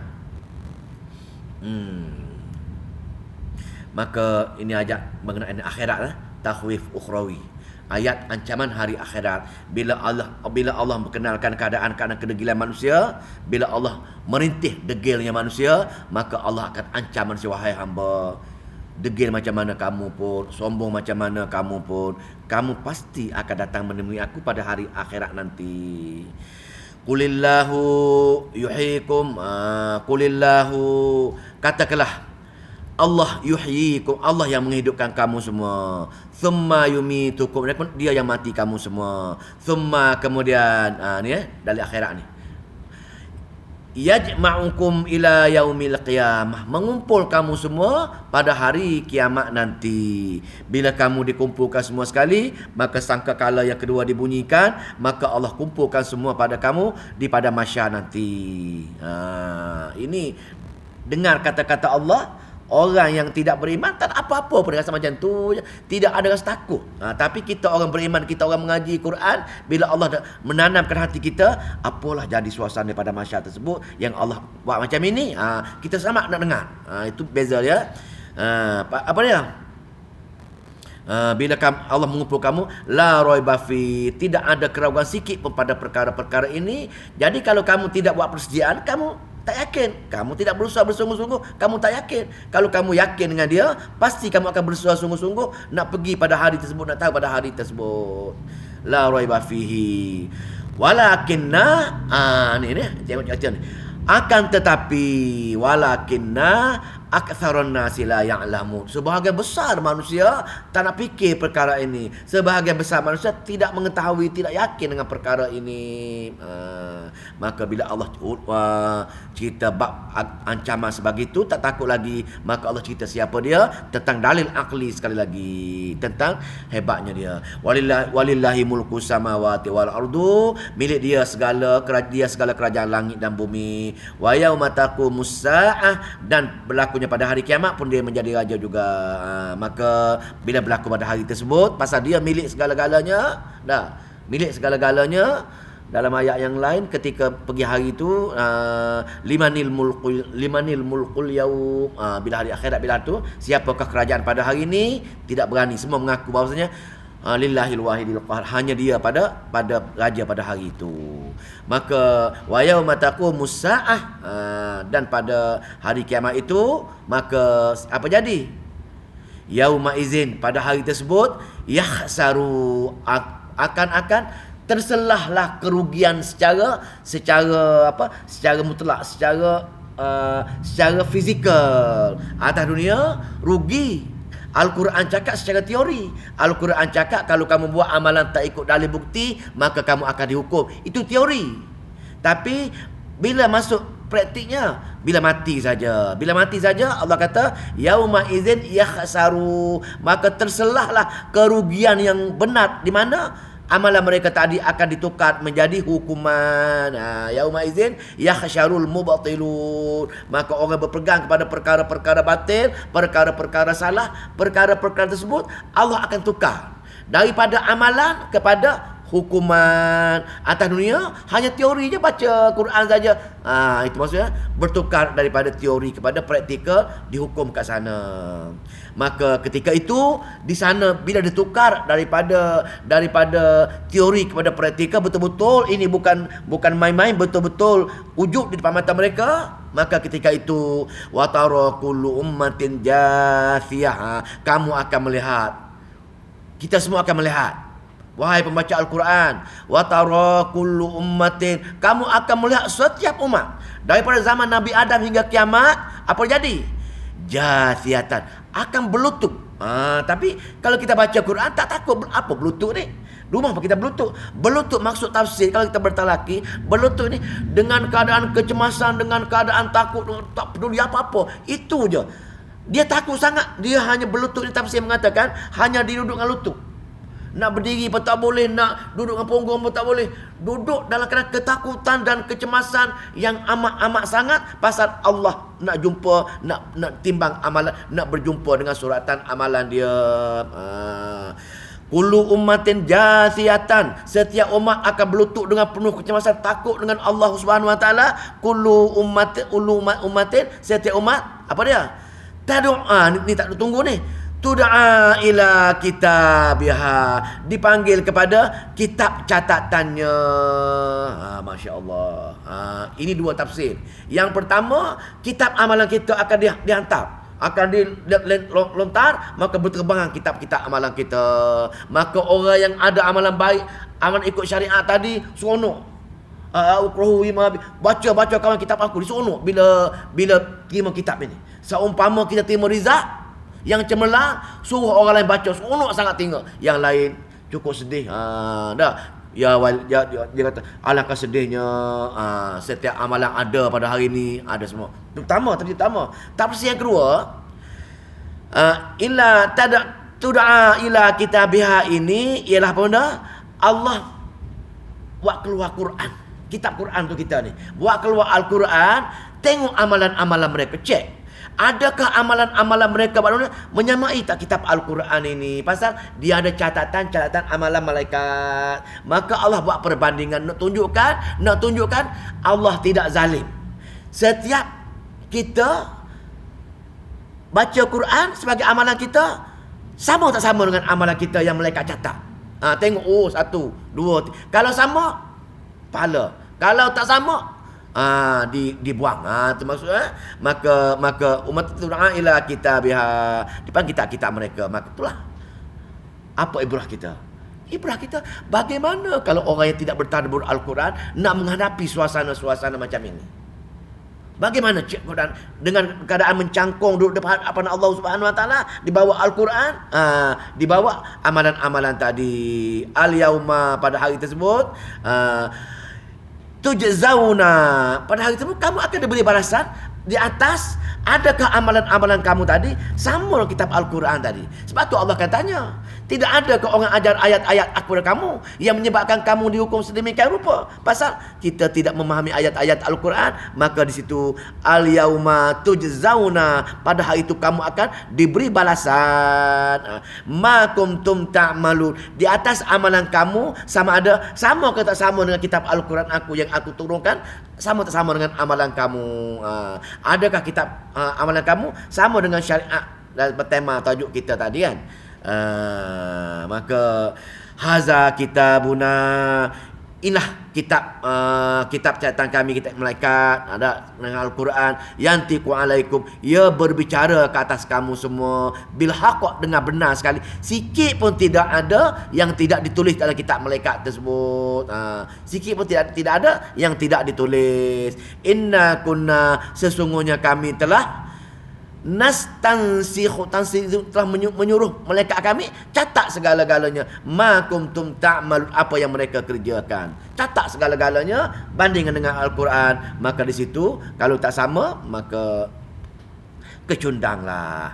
Maka ini ajak mengenai akhirat, takhwif ukhrawi, ayat ancaman hari akhirat. Bila Allah memperkenalkan keadaan kedegilan manusia, bila Allah merintih degilnya manusia, maka Allah akan ancam manusia, wahai hamba, degil macam mana kamu pun, sombong macam mana kamu pun, kamu pasti akan datang menemui aku pada hari akhirat nanti. Qulillahu yuhyikum, qulillahu, katakanlah Allah yuhyikum, Allah yang menghidupkan kamu semua. Thumma yumitukum, dia yang mati kamu semua. Thumma, kemudian ni dari akhirat ni, yajma'ukum ila yaumil qiyamah, mengumpul kamu semua pada hari kiamat nanti. Bila kamu dikumpulkan semua sekali, maka sangkakala yang kedua dibunyikan, maka Allah kumpulkan semua pada kamu di pada mahsyar nanti. Ini dengar kata-kata Allah. Orang yang tidak beriman tak ada apa-apa pun rasa macam tu, tidak ada rasa takut. Tapi kita orang beriman, kita orang mengaji Quran, bila Allah dah menanamkan hati kita, apalah jadi suasana pada mahsyar tersebut yang Allah buat macam ini, kita sama nak dengar. Itu beza dia. Apa dia? Bila Allah mengumpul kamu, la raiba fi, tidak ada keraguan sikit pun pada perkara-perkara ini. Jadi kalau kamu tidak buat persediaan, kamu tak yakin, kamu tidak berusaha bersungguh-sungguh, kamu tak yakin. Kalau kamu yakin dengan dia, pasti kamu akan berusaha sungguh-sungguh nak pergi pada hari tersebut, nak tahu pada hari tersebut. La raiba fihi walakinna, ni tengok ni, akan tetapi walakinna aktsarun nasi la ya'lamun, sebahagian besar manusia tak nak fikir perkara ini. Sebahagian besar manusia tidak mengetahui, tidak yakin dengan perkara ini. Maka bila Allah cerita bab ancaman sebegitu, tak takut lagi, maka Allah cerita siapa dia, tentang dalil akli sekali lagi, tentang hebatnya dia. Walillahi mulku samawati wal ardu, milik dia segala kerajaan langit dan bumi. Wa yauma taqumus saah, dan berlakunya pada hari kiamat pun dia menjadi raja juga. Maka bila berlaku pada hari tersebut, pasal dia milik segala-galanya, milik segala-galanya. Dalam ayat yang lain ketika pergi hari itu, limanil mulkul yaum, bila hari akhirat, bila tu siapakah kerajaan pada hari ini, tidak berani, semua mengaku bahawasanya lillahil wahidil qahar, hanya dia pada raja pada hari itu. Maka wa yauma taqumus saah, dan pada hari kiamat itu, maka apa jadi? Yauma izin, pada hari tersebut, yahsaru, akan terselahlah kerugian secara mutlak, secara fizikal. Atas dunia rugi. Al-Quran cakap secara teori. Al-Quran cakap kalau kamu buat amalan tak ikut dalil bukti, maka kamu akan dihukum. Itu teori. Tapi bila masuk praktiknya bila mati saja. Bila mati saja Allah kata yauma idzin yakhsaru, maka terselahlah kerugian yang benar, di mana amalan mereka tadi akan ditukar menjadi hukuman. Yauma idzin yakhsharul mubtilun, maka orang berpegang kepada perkara-perkara batil, perkara-perkara salah, perkara-perkara tersebut Allah akan tukar daripada amalan kepada hukuman. Atas dunia hanya teori je, baca Quran saja. Itu maksudnya bertukar daripada teori kepada praktikal, dihukum kat sana. Maka ketika itu di sana bila ditukar daripada teori kepada praktikal, betul-betul ini bukan main-main, betul-betul wujud di depan mata mereka. Maka ketika itu wa tara kullu ummatin jathiyah, kamu akan melihat, kita semua akan melihat, wahai pembaca Al-Quran, wa tara kullu ummatin, kamu akan melihat setiap umat daripada zaman Nabi Adam hingga kiamat, apa jadi? Jathiyatan, akan berlutut. Tapi kalau kita baca Quran tak takut apa berlutut ni. Rumah apa kita berlutut? Berlutut maksud tafsir kalau kita bertalaki, berlutut ni dengan keadaan kecemasan, dengan keadaan takut, tak peduli apa-apa. Itu je. Dia takut sangat, dia hanya berlutut. Ni tafsir mengatakan hanya duduk dengan lutut. Nak berdiri pun tak boleh, nak duduk dengan punggung pun tak boleh. Duduk dalam keadaan ketakutan dan kecemasan yang amat-amat sangat pasal Allah nak jumpa, nak timbang amalan, nak berjumpa dengan suratan amalan dia. Kullu ummatin jathiyatan, setiap umat akan berlutut dengan penuh kecemasan, takut dengan Allah Subhanahu Wa Taala. Kullu ummatin, setiap umat apa dia? Tad'a, ni tak tunggu ni. Tud'a ila kitabiha, dipanggil kepada kitab catatannya. Masya Allah. Ini dua tafsir. Yang pertama, kitab amalan kita akan dihantar, akan dilontar, maka berterbangan kitab-kitab amalan kita. Maka orang yang ada amalan baik, amalan ikut syariat tadi, seronok. Baca kawan kitab aku, diseronok bila terima kitab ini. Seumpama kita terima rizak yang cemerlang, suruh orang lain baca, seronok sangat tengok. Yang lain cukup sedih. Dia kata alangkah sedihnya, setiap amalan ada pada hari ini, ada semua. Tafsir pertama. Tafsir yang kedua, illa tud'a ila kitabiha, ini ialah apa benda? Allah buat keluar Quran, kitab Quran tu kita ni. Buat keluar Al-Quran, tengok amalan-amalan mereka, cek. Adakah amalan-amalan mereka menyamai tak kitab Al-Quran ini? Pasal dia ada catatan amalan malaikat. Maka Allah buat perbandingan, nak tunjukkan Allah tidak zalim. Setiap kita baca Quran sebagai amalan kita, sama tak sama dengan amalan kita yang malaikat catat? Tengok, 1, 2, 3. Kalau sama, pahala. Kalau tak sama, dibuang. Itu maksudnya. Maka umat itu ila kitabiha, dipanggil kitab mereka. Maka itulah apa ibrah kita. Ibrah kita bagaimana kalau orang yang tidak bertadabbur Al-Quran nak menghadapi suasana-suasana macam ini. Bagaimana Quran dengan keadaan mencangkung duduk depan Allah Subhanahu Wa Taala, dibawa Al-Quran, dibawa amalan-amalan tadi. Al-yauma, pada hari tersebut, tujzauna, pada hari tersebut kamu akan diberi balasan di atas. Adakah amalan-amalan kamu tadi sama kitab Al-Quran tadi? Sebab tu Allah akan tanya, tidak adakah orang ajar ayat-ayat aku kepada kamu yang menyebabkan kamu dihukum sedemikian rupa? Pasal kita tidak memahami ayat-ayat Al-Quran. Maka di situ al-yauma tujzauna, pada hari itu kamu akan diberi balasan ma kuntum ta'malun, di atas amalan kamu, sama ke tak sama dengan kitab Al-Quran aku yang aku turunkan, sama tak sama dengan amalan kamu? Adakah kitab amalan kamu sama dengan syariat dan tema tajuk kita tadi kan? Maka haza kitabuna, inilah kitab catatan kami, kitab malaikat, ada dengan Al-Quran, yantiqu alaikum, ia berbicara ke atas kamu semua bil haqq, dengan benar sekali. Sikit pun tidak ada yang tidak ditulis dalam kitab malaikat tersebut. Sikit pun tidak ada yang tidak ditulis. Inna kunna, sesungguhnya kami telah nastansikhu, tansih itu telah menyuruh malaikat kami catat segala-galanya, ma kuntum ta'malun, apa yang mereka kerjakan. Catat segala-galanya bandingkan dengan Al-Quran. Maka di situ kalau tak sama maka kecundanglah.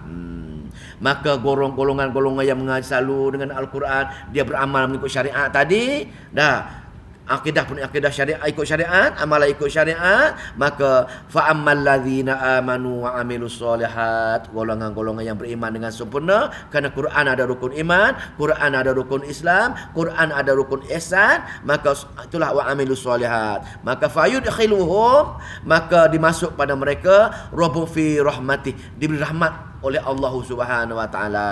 Maka golongan-golongan yang mengaji selalu dengan Al-Quran, dia beramal mengikut syariat tadi, dah akidah pun akidah syariat, ikut syariat, amalan ikut syariat, maka fa ammal ladzina amanu wa amilus solihat, golongan-golongan yang beriman dengan sempurna, kerana Quran ada rukun iman, Quran ada rukun Islam, Quran ada rukun ihsan, maka itulah wa amilus solihat, maka fayudkhiluhum, maka dimasuk pada mereka rabbun fi rahmatih, diberi rahmat oleh Allah Subhanahu wa taala.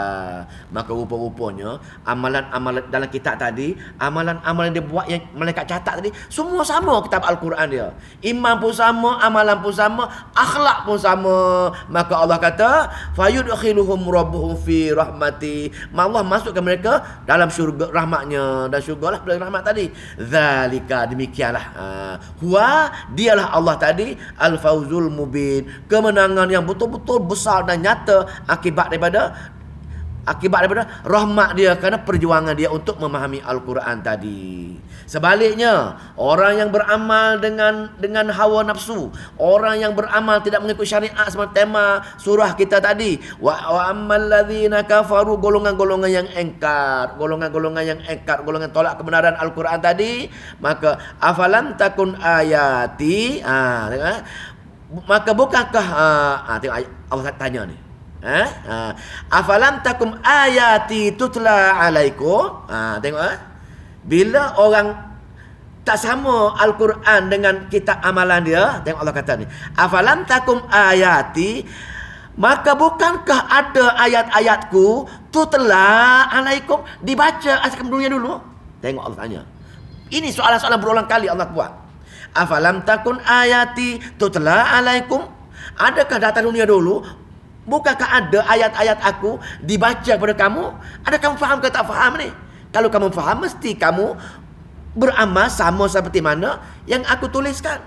Maka rupa-rupanya amalan-amalan dalam kitab tadi, amalan-amalan dia buat yang malaikat catat tadi, semua sama kitab Al-Quran dia. Iman pun sama, amalan pun sama, akhlak pun sama. Maka Allah kata fayudkhiluhum rabbuhum fi rahmati, Allah masukkan mereka dalam syurga rahmatnya, dan syurgalah dalam rahmat tadi. Zalika, demikianlah, huwa, dialah Allah tadi, al-fawzul mubin, kemenangan yang betul-betul besar dan nyata akibat daripada rahmat dia, kerana perjuangan dia untuk memahami Al-Quran tadi. Sebaliknya, orang yang beramal dengan hawa nafsu, orang yang beramal tidak mengikut syariat seperti tema surah kita tadi, wa ammal ladzina kafaru, golongan-golongan yang engkar, golongan tolak kebenaran Al-Quran tadi, maka afalam takun ayati, maka bukankah tengok Allah tanya ni, afalam takum ayati tutla alaikum. Tengok, bila orang tak sama Al-Quran dengan kitab amalan dia, tengok Allah kata ni, afalam takum ayati, maka bukankah ada ayat-ayatku tutla alaikum, dibaca atas dunia dulu. Tengok Allah tanya. Ini soalan-soalan berulang kali Allah buat. Afalam takun ayati tutla alaikum, adakah datang dunia dulu, bukankah ada ayat-ayat aku dibaca kepada kamu? Ada kamu faham ke tak faham ni? Kalau kamu faham, mesti kamu beramal sama seperti mana yang aku tuliskan.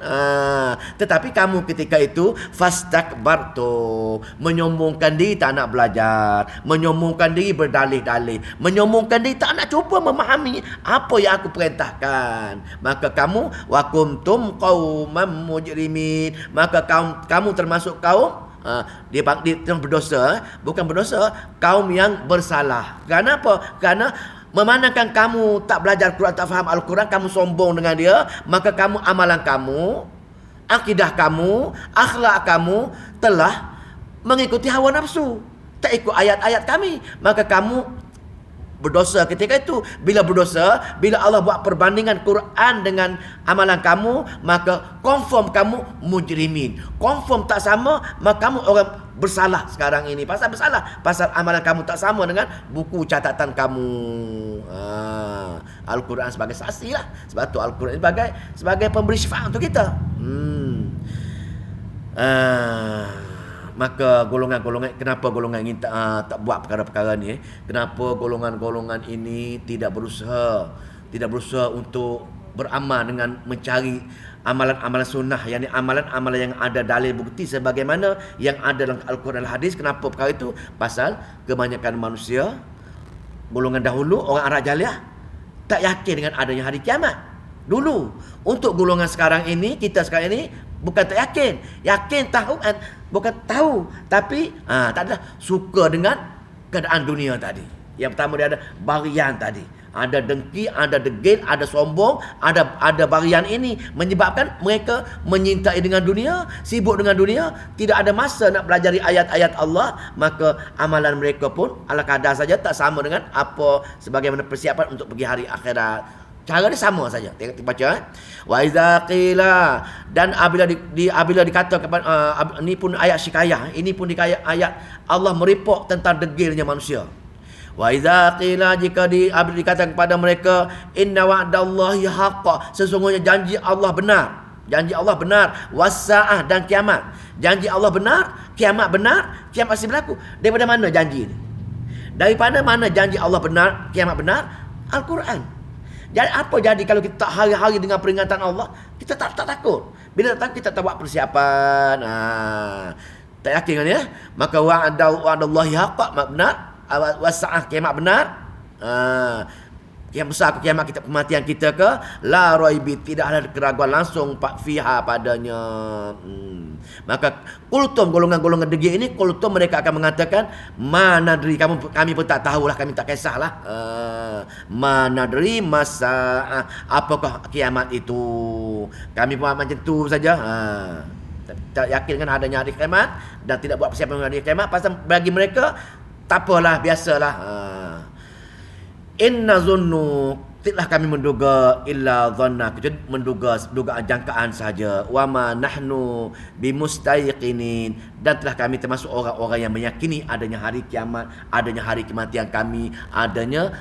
Tetapi kamu ketika itu fastakbartu, menyombongkan diri, tak nak belajar, menyombongkan diri berdalih-dalih, menyombongkan diri, tak nak cuba memahami apa yang aku perintahkan. Maka kamu wa kuntum qauman mujrimin, maka kamu termasuk kaum dia berdosa, bukan berdosa, kaum yang bersalah. Kerana apa? Kerana memandangkan kamu tak belajar Quran, tak faham Al-Quran, kamu sombong dengan dia, maka kamu, amalan kamu, akidah kamu, akhlak kamu telah mengikuti hawa nafsu, tak ikut ayat-ayat kami, maka kamu berdosa ketika itu. Bila berdosa, bila Allah buat perbandingan Quran dengan amalan kamu, maka confirm kamu mujrimin. Confirm tak sama, maka kamu orang bersalah sekarang ini. Pasal bersalah, pasal amalan kamu tak sama dengan buku catatan kamu. Al-Quran sebagai saksi lah. Sebab tu Al-Quran sebagai pemberi syafaat untuk kita. Maka golongan-golongan, kenapa golongan ini tak buat perkara-perkara ni? Kenapa golongan-golongan ini tidak berusaha untuk beramal dengan mencari amalan-amalan sunnah, yakni amalan-amalan yang ada dalil bukti sebagaimana yang ada dalam Al-Quran dan Hadis? Kenapa perkara itu? Pasal kebanyakan manusia golongan dahulu, orang Arab Jahiliah, tak yakin dengan adanya hari kiamat dulu. Untuk golongan sekarang ini, kita sekarang ini, bukan tak yakin, tahu, bukan tahu, tapi tak ada suka dengan keadaan dunia tadi. Yang pertama dia ada barian tadi, ada dengki, ada degil, ada sombong, ada barian ini menyebabkan mereka menyintai dengan dunia, sibuk dengan dunia, tidak ada masa nak pelajari ayat-ayat Allah. Maka amalan mereka pun ala kadar saja, tak sama dengan apa sebagaimana persiapan untuk pergi hari akhirat. Cara dia sama saja. Tengok baca. Wa iza qila, dan apabila dikata kepada ini pun ayat syikayah, ini pun ayat Allah meripok tentang degilnya manusia. Wa iza qila, apabila dikatakan kepada mereka, inna wa'dallahi haqq, sesungguhnya janji Allah benar. Janji Allah benar. Wasaah, dan kiamat. Janji Allah benar, kiamat benar, kiamat pasti berlaku. Daripada mana janji ini? Daripada mana janji Allah benar, kiamat benar? Al-Quran. Jadi apa jadi kalau kita tak hari-hari dengan peringatan Allah, kita tak takut. Bila datang kita tak buat persiapan. Tak yakin kan ya? Maka wa'adallahi haqq, benar. Wasa'ah, kiamat benar. Kiamat besar ke kiamat kita, kematian kita ke la raibi, tidak ada keraguan langsung fiha padanya. Maka kultum, golongan-golongan degil ini, kultum mereka akan mengatakan manadri, kami pun tak tahulah, kami tak kisahlah. Manadri masa apakah kiamat itu, kami pun macam tu saja. Tak yakin dengan adanya hari kiamat dan tidak buat persiapan dengan hari kiamat. Pasal bagi mereka tak apalah, biasalah. Inna zunnu, tidaklah kami menduga illa dhanna, kecuali menduga dugaan jangkaan sahaja. Wa ma nahnu bimustayqinin, dan telah kami termasuk orang-orang yang meyakini adanya hari kiamat, adanya hari kematian kami, adanya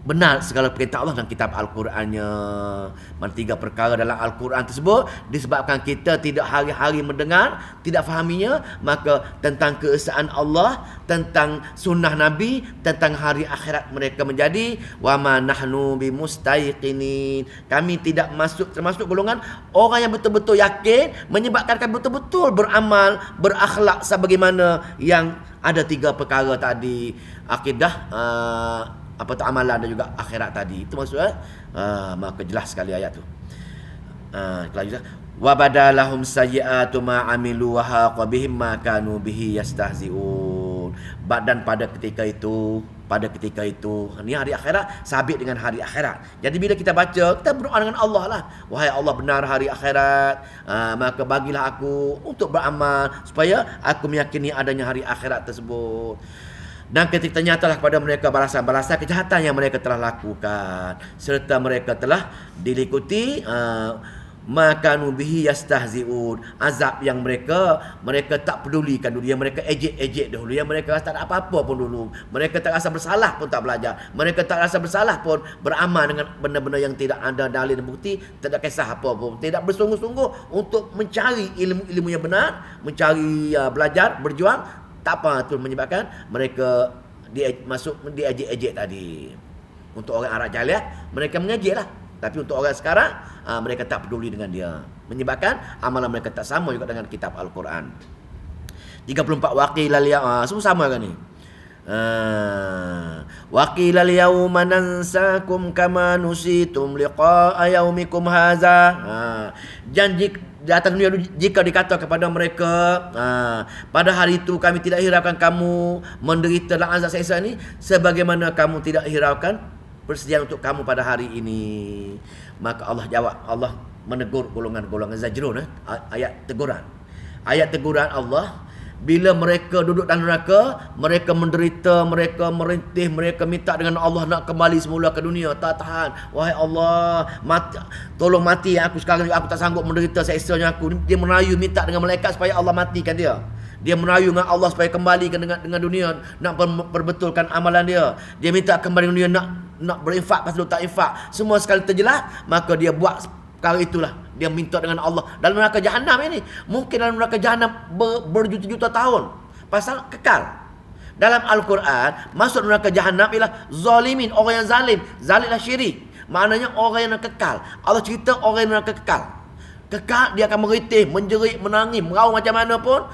benar segala perintah Allah dalam kitab Al-Qurannya. Tiga perkara dalam Al-Quran tersebut disebabkan kita tidak hari-hari mendengar, tidak fahaminya, maka tentang keesaan Allah, tentang sunnah Nabi, tentang hari akhirat mereka menjadi wa ma nahnu bimustayqinin. Kami tidak termasuk golongan orang yang betul-betul yakin, menyebabkan kami betul-betul beramal, berakhlak sebagaimana yang ada tiga perkara tadi, akidah, apa tu, amalan dan juga akhirat tadi. Itu maksudnya. Maka jelas sekali ayat tu. Wa badalahum sayyi'atu ma amilu wa haqa bihim ma kanu bihi yastahzi'un. Dan pada ketika itu, ni hari akhirat sabit dengan hari akhirat. Jadi bila kita baca, kita berdoa dengan Allah lah. Wahai Allah, benar hari akhirat, maka bagilah aku untuk beramal supaya aku meyakini adanya hari akhirat tersebut. Dan ketika nyatalah kepada mereka balasan-balasan kejahatan yang mereka telah lakukan, serta mereka telah dilikuti makanu bihi yastahzi'un, azab yang mereka tak pedulikan dulu, yang mereka ejek-ejek dahulu, yang mereka rasa tak ada apa-apa pun dulu, mereka tak rasa bersalah pun tak belajar, mereka tak rasa bersalah pun beramal dengan benda-benda yang tidak ada dalil dan bukti, tak ada kisah apa pun, tidak bersungguh-sungguh untuk mencari ilmu yang benar, mencari belajar, berjuang. Tak apa, itu menyebabkan mereka diejek-ejek tadi. Untuk orang Arab jahiliah, mereka mengejek lah. Tapi untuk orang sekarang, mereka tak peduli dengan dia. Menyebabkan amalan mereka tak sama juga dengan kitab Al-Quran. 34 waqilal yaum, semua sama kan ni? Waqilal yauma nansakum kama nusitum liqa'a yaumikum haza. Janji di atas dunia jika dikata kepada mereka, pada hari itu kami tidak hiraukan kamu menderita dalam azab seksa ini sebagaimana kamu tidak hiraukan persediaan untuk kamu pada hari ini. Maka Allah jawab, Allah menegur golongan-golongan zajrun, ayat teguran Allah. Bila mereka duduk dalam neraka, mereka menderita, mereka merintih, mereka minta dengan Allah nak kembali semula ke dunia. Tak tahan. Wahai Allah, tolong mati aku sekarang, aku tak sanggup menderita seksanya aku. Dia merayu minta dengan malaikat supaya Allah matikan dia. Dia merayu dengan Allah supaya kembali dengan dunia, nak perbetulkan amalan dia. Dia minta kembali ke dunia, nak berinfak, pasal tak infak. Semua sekali terjelas, maka dia buat perkara itulah. Dia minta dengan Allah dalam neraka jahanam ini. Mungkin dalam neraka jahanam berjuta-juta tahun. Pasal kekal. Dalam Al-Quran, masuk neraka jahanam ialah zalimin, orang yang zalim. Zalim adalah syirik. Maknanya orang yang kekal. Allah cerita orang yang neraka kekal. Kekal, dia akan meritih, menjerit, menangis, meraung macam mana pun.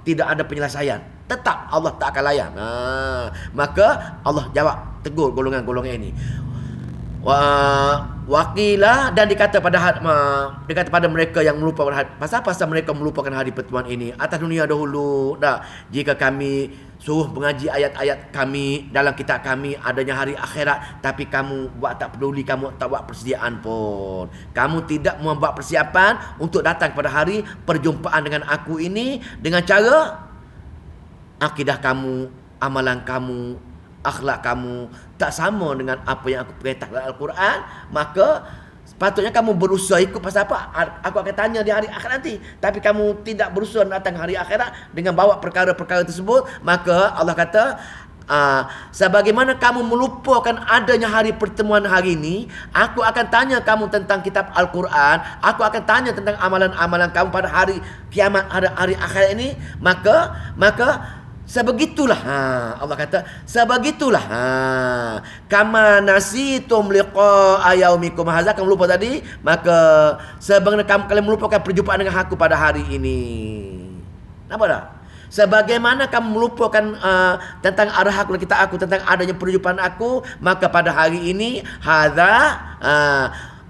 Tidak ada penyelesaian. Tetap Allah tak akan layan. Maka Allah jawab, tegur golongan-golongan ini. Wakilah, dan dikata pada mereka yang melupakan hari, pasal mereka melupakan hari pertemuan ini atas dunia dahulu. Jika kami suruh mengaji ayat-ayat kami dalam kitab kami adanya hari akhirat, tapi kamu buat tak peduli, kamu tak buat persediaan pun, kamu tidak membuat persiapan untuk datang pada hari perjumpaan dengan aku ini dengan cara akidah kamu, amalan kamu, akhlak kamu tak sama dengan apa yang aku perintah dalam Al-Quran, maka sepatutnya kamu berusaha ikut. Pasal apa? Aku akan tanya di hari akhirat nanti. Tapi kamu tidak berusaha datang hari akhirat dengan bawa perkara-perkara tersebut, maka Allah kata, sebagaimana kamu melupakan adanya hari pertemuan hari ini, aku akan tanya kamu tentang kitab Al-Quran, aku akan tanya tentang amalan-amalan kamu pada hari kiamat, hari akhirat ini, maka Sebegitulah Allah kata sebegitulah kama nasitum liqa yaumikum hadza, kamu lupa tadi, maka sebagaimana kalian melupakan perjumpaan dengan aku pada hari ini. Nampak tak? Sebagaimana kamu melupakan tentang arah aku, kita aku, tentang adanya perjumpaan aku, maka pada hari ini hadza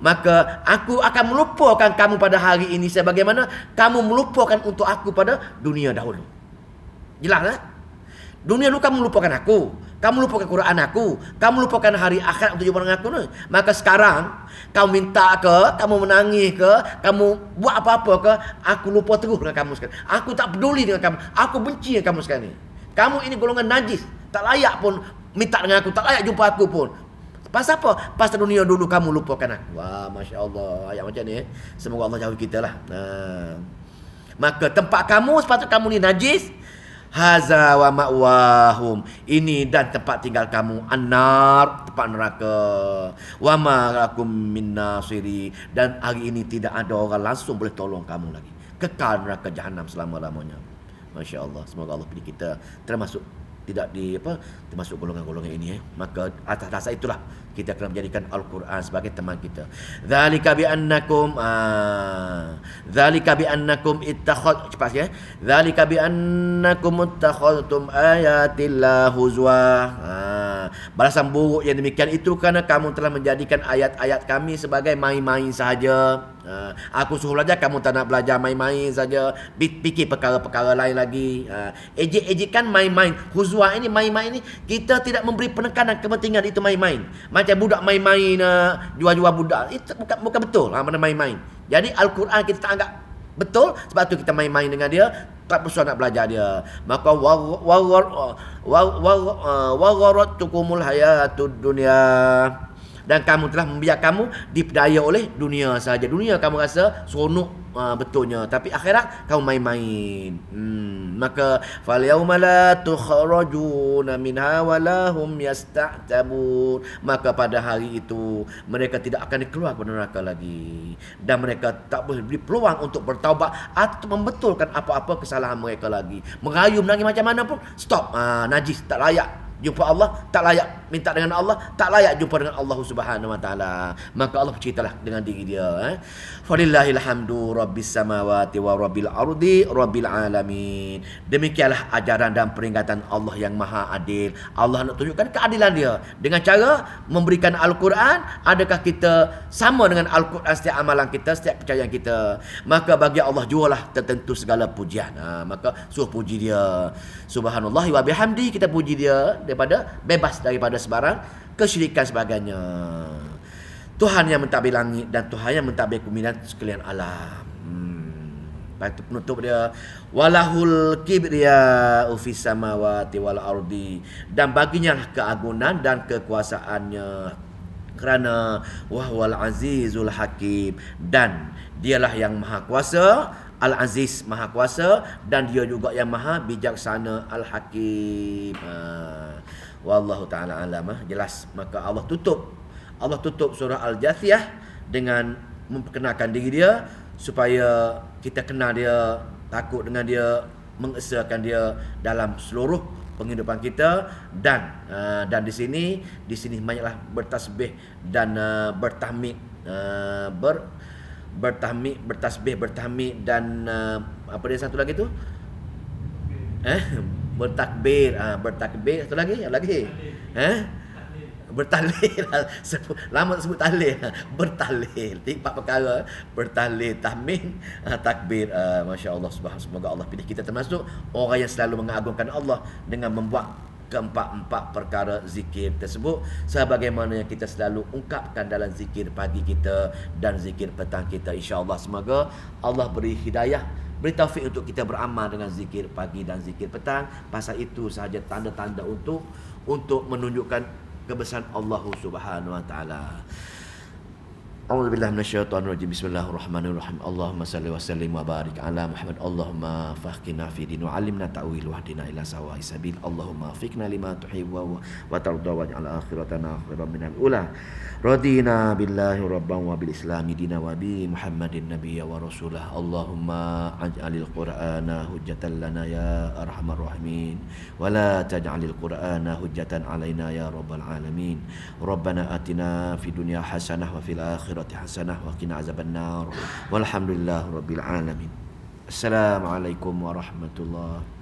maka aku akan melupakan kamu pada hari ini sebagaimana kamu melupakan untuk aku pada dunia dahulu. Jelas tak? Dunia dulu kamu lupakan aku, kamu lupakan Quran aku, kamu lupakan hari akhirat untuk jumpa dengan aku. Maka sekarang kamu minta ke, kamu menangis ke, kamu buat apa-apa ke, aku lupa terus dengan kamu sekarang. Aku tak peduli dengan kamu, aku benci dengan kamu sekarang ni. Kamu ini golongan najis, tak layak pun minta dengan aku, tak layak jumpa aku pun. Pasal apa? Pasal dunia dulu kamu lupakan aku. Wah, Masya Allah, ayat macam ni. Semoga Allah jauhi kita lah. Maka tempat kamu, sepatutnya kamu ni najis. Haza wa ma'wahum, ini dan tempat tinggal kamu annar, tempat neraka. Wa ma lakum min nasiri, dan hari ini tidak ada orang langsung boleh tolong kamu lagi. Kekal neraka jahanam selama-lamanya. Masya Allah, semoga Allah pilih kita termasuk tidak termasuk golongan-golongan ini. Maka atas dasar itulah kita kena menjadikan Al-Quran sebagai teman kita. Dzalika bi annakum ittakhad, cepat sikit. Dzalika bi annakum ittakhadtum ayatillah huzwa. Balasan buruk yang demikian itu kerana kamu telah menjadikan ayat-ayat kami sebagai main-main sahaja. Aku suruh belajar, kamu tak nak belajar, main-main saja, fikir perkara-perkara lain lagi. Ejek-ejekan main-main. Huzwa ini, main-main ini, kita tidak memberi penekanan kepentingan itu main-main. Macam budak main-main, jual-jual budak, itu bukan betul mana main-main. Jadi Al-Quran kita tak anggap betul, sebab tu kita main-main dengan dia, tak perlu nak belajar dia. Maka wagharatukumul hayatud dunya, dan kamu telah membiarkan kamu diperdaya oleh dunia saja. Dunia kamu rasa seronok betulnya, tapi akhirat kamu main-main. Maka fal yauma la tukhrajuna minha wa lahum yasta'tabun, maka pada hari itu mereka tidak akan dikeluar dari neraka lagi, dan mereka tak boleh beri peluang untuk bertaubat atau membetulkan apa-apa kesalahan mereka lagi. Merayu menangis macam mana pun stop, najis, tak layak jumpa Allah, tak layak minta dengan Allah, tak layak jumpa dengan Allah Subhanahu wa taala. Maka Allah berceritalah dengan diri dia, Falillahil hamdu rabbis samawati wa rabbil ardi rabbil alamin. Demikianlah ajaran dan peringatan Allah yang maha adil. Allah nak tunjukkan keadilan dia dengan cara memberikan Al-Quran. Adakah kita sama dengan Al-Quran setiap amalan kita, setiap percayaan kita? Maka bagi Allah jualah tertentu segala pujian. Maka suruh puji dia. Subhanallah wa bihamdi, kita puji dia daripada bebas daripada sebarang kesyirikan sebagainya. Tuhan yang mentadbir langit dan Tuhan yang mentadbir bumi dan sekalian alam. Lepas itu penutup dia, walahul kibriya'u fis samawati wal ardi, dan baginya lah keagungan dan kekuasaannya, kerana wahwal azizul hakim, dan dialah yang maha kuasa, Al-Aziz maha kuasa, dan dia juga yang maha bijaksana, Al-Hakim. Wallahu ta'ala alam. Jelas. Maka Allah tutup surah Al-Jathiyah dengan memperkenalkan diri dia, supaya kita kenal dia, takut dengan dia, mengesakan dia dalam seluruh penghidupan kita. Dan di sini banyaklah bertasbih dan bertahmid, bertasbih, bertahmid, dan apa dia satu lagi tu? Bertakbir, bertakbir, satu lagi, bertahlil. Lama sebut tahlil. Bertahlil. 4 perkara. Bertahlil, tahmid, takbir. Masya-Allah, semoga Allah pilih kita termasuk orang yang selalu mengagungkan Allah dengan membuat keempat-empat perkara zikir tersebut, sebagaimana yang kita selalu ungkapkan dalam zikir pagi kita dan zikir petang kita. InsyaAllah, semoga Allah beri hidayah, beri taufik untuk kita beramal dengan zikir pagi dan zikir petang. Pasal itu sahaja tanda-tanda untuk menunjukkan kebesaran Allah Subhanahu wa taala. A'udzubillahi minasyaitonirrajim. Bismillahirrahmanirrahim. Allahumma salli wa sallim wa barik ala Muhammad. Allahumma faqihna fi din wa 'allimna ta'wil wa hdina ila sawa'is sabil. Allahumma fiqna lima tuhibbu wa tarda waj'al akhiratana khairan minal ula. Radina billahi rabban wa bil islami dina wa bi Muhammadin nabiyya wa rasulah. Allahumma aj'alil qur'ana hujjatan lana ya arhamar rahimin wa la taj'alil qur'ana hujjatan alaina ya rabbal alamin. Rabbana atina fid dunya hasanah wa fil akhirati hasanah wa qina azabannar. Walhamdulillahi rabbil alamin. Assalamualaikum warahmatullahi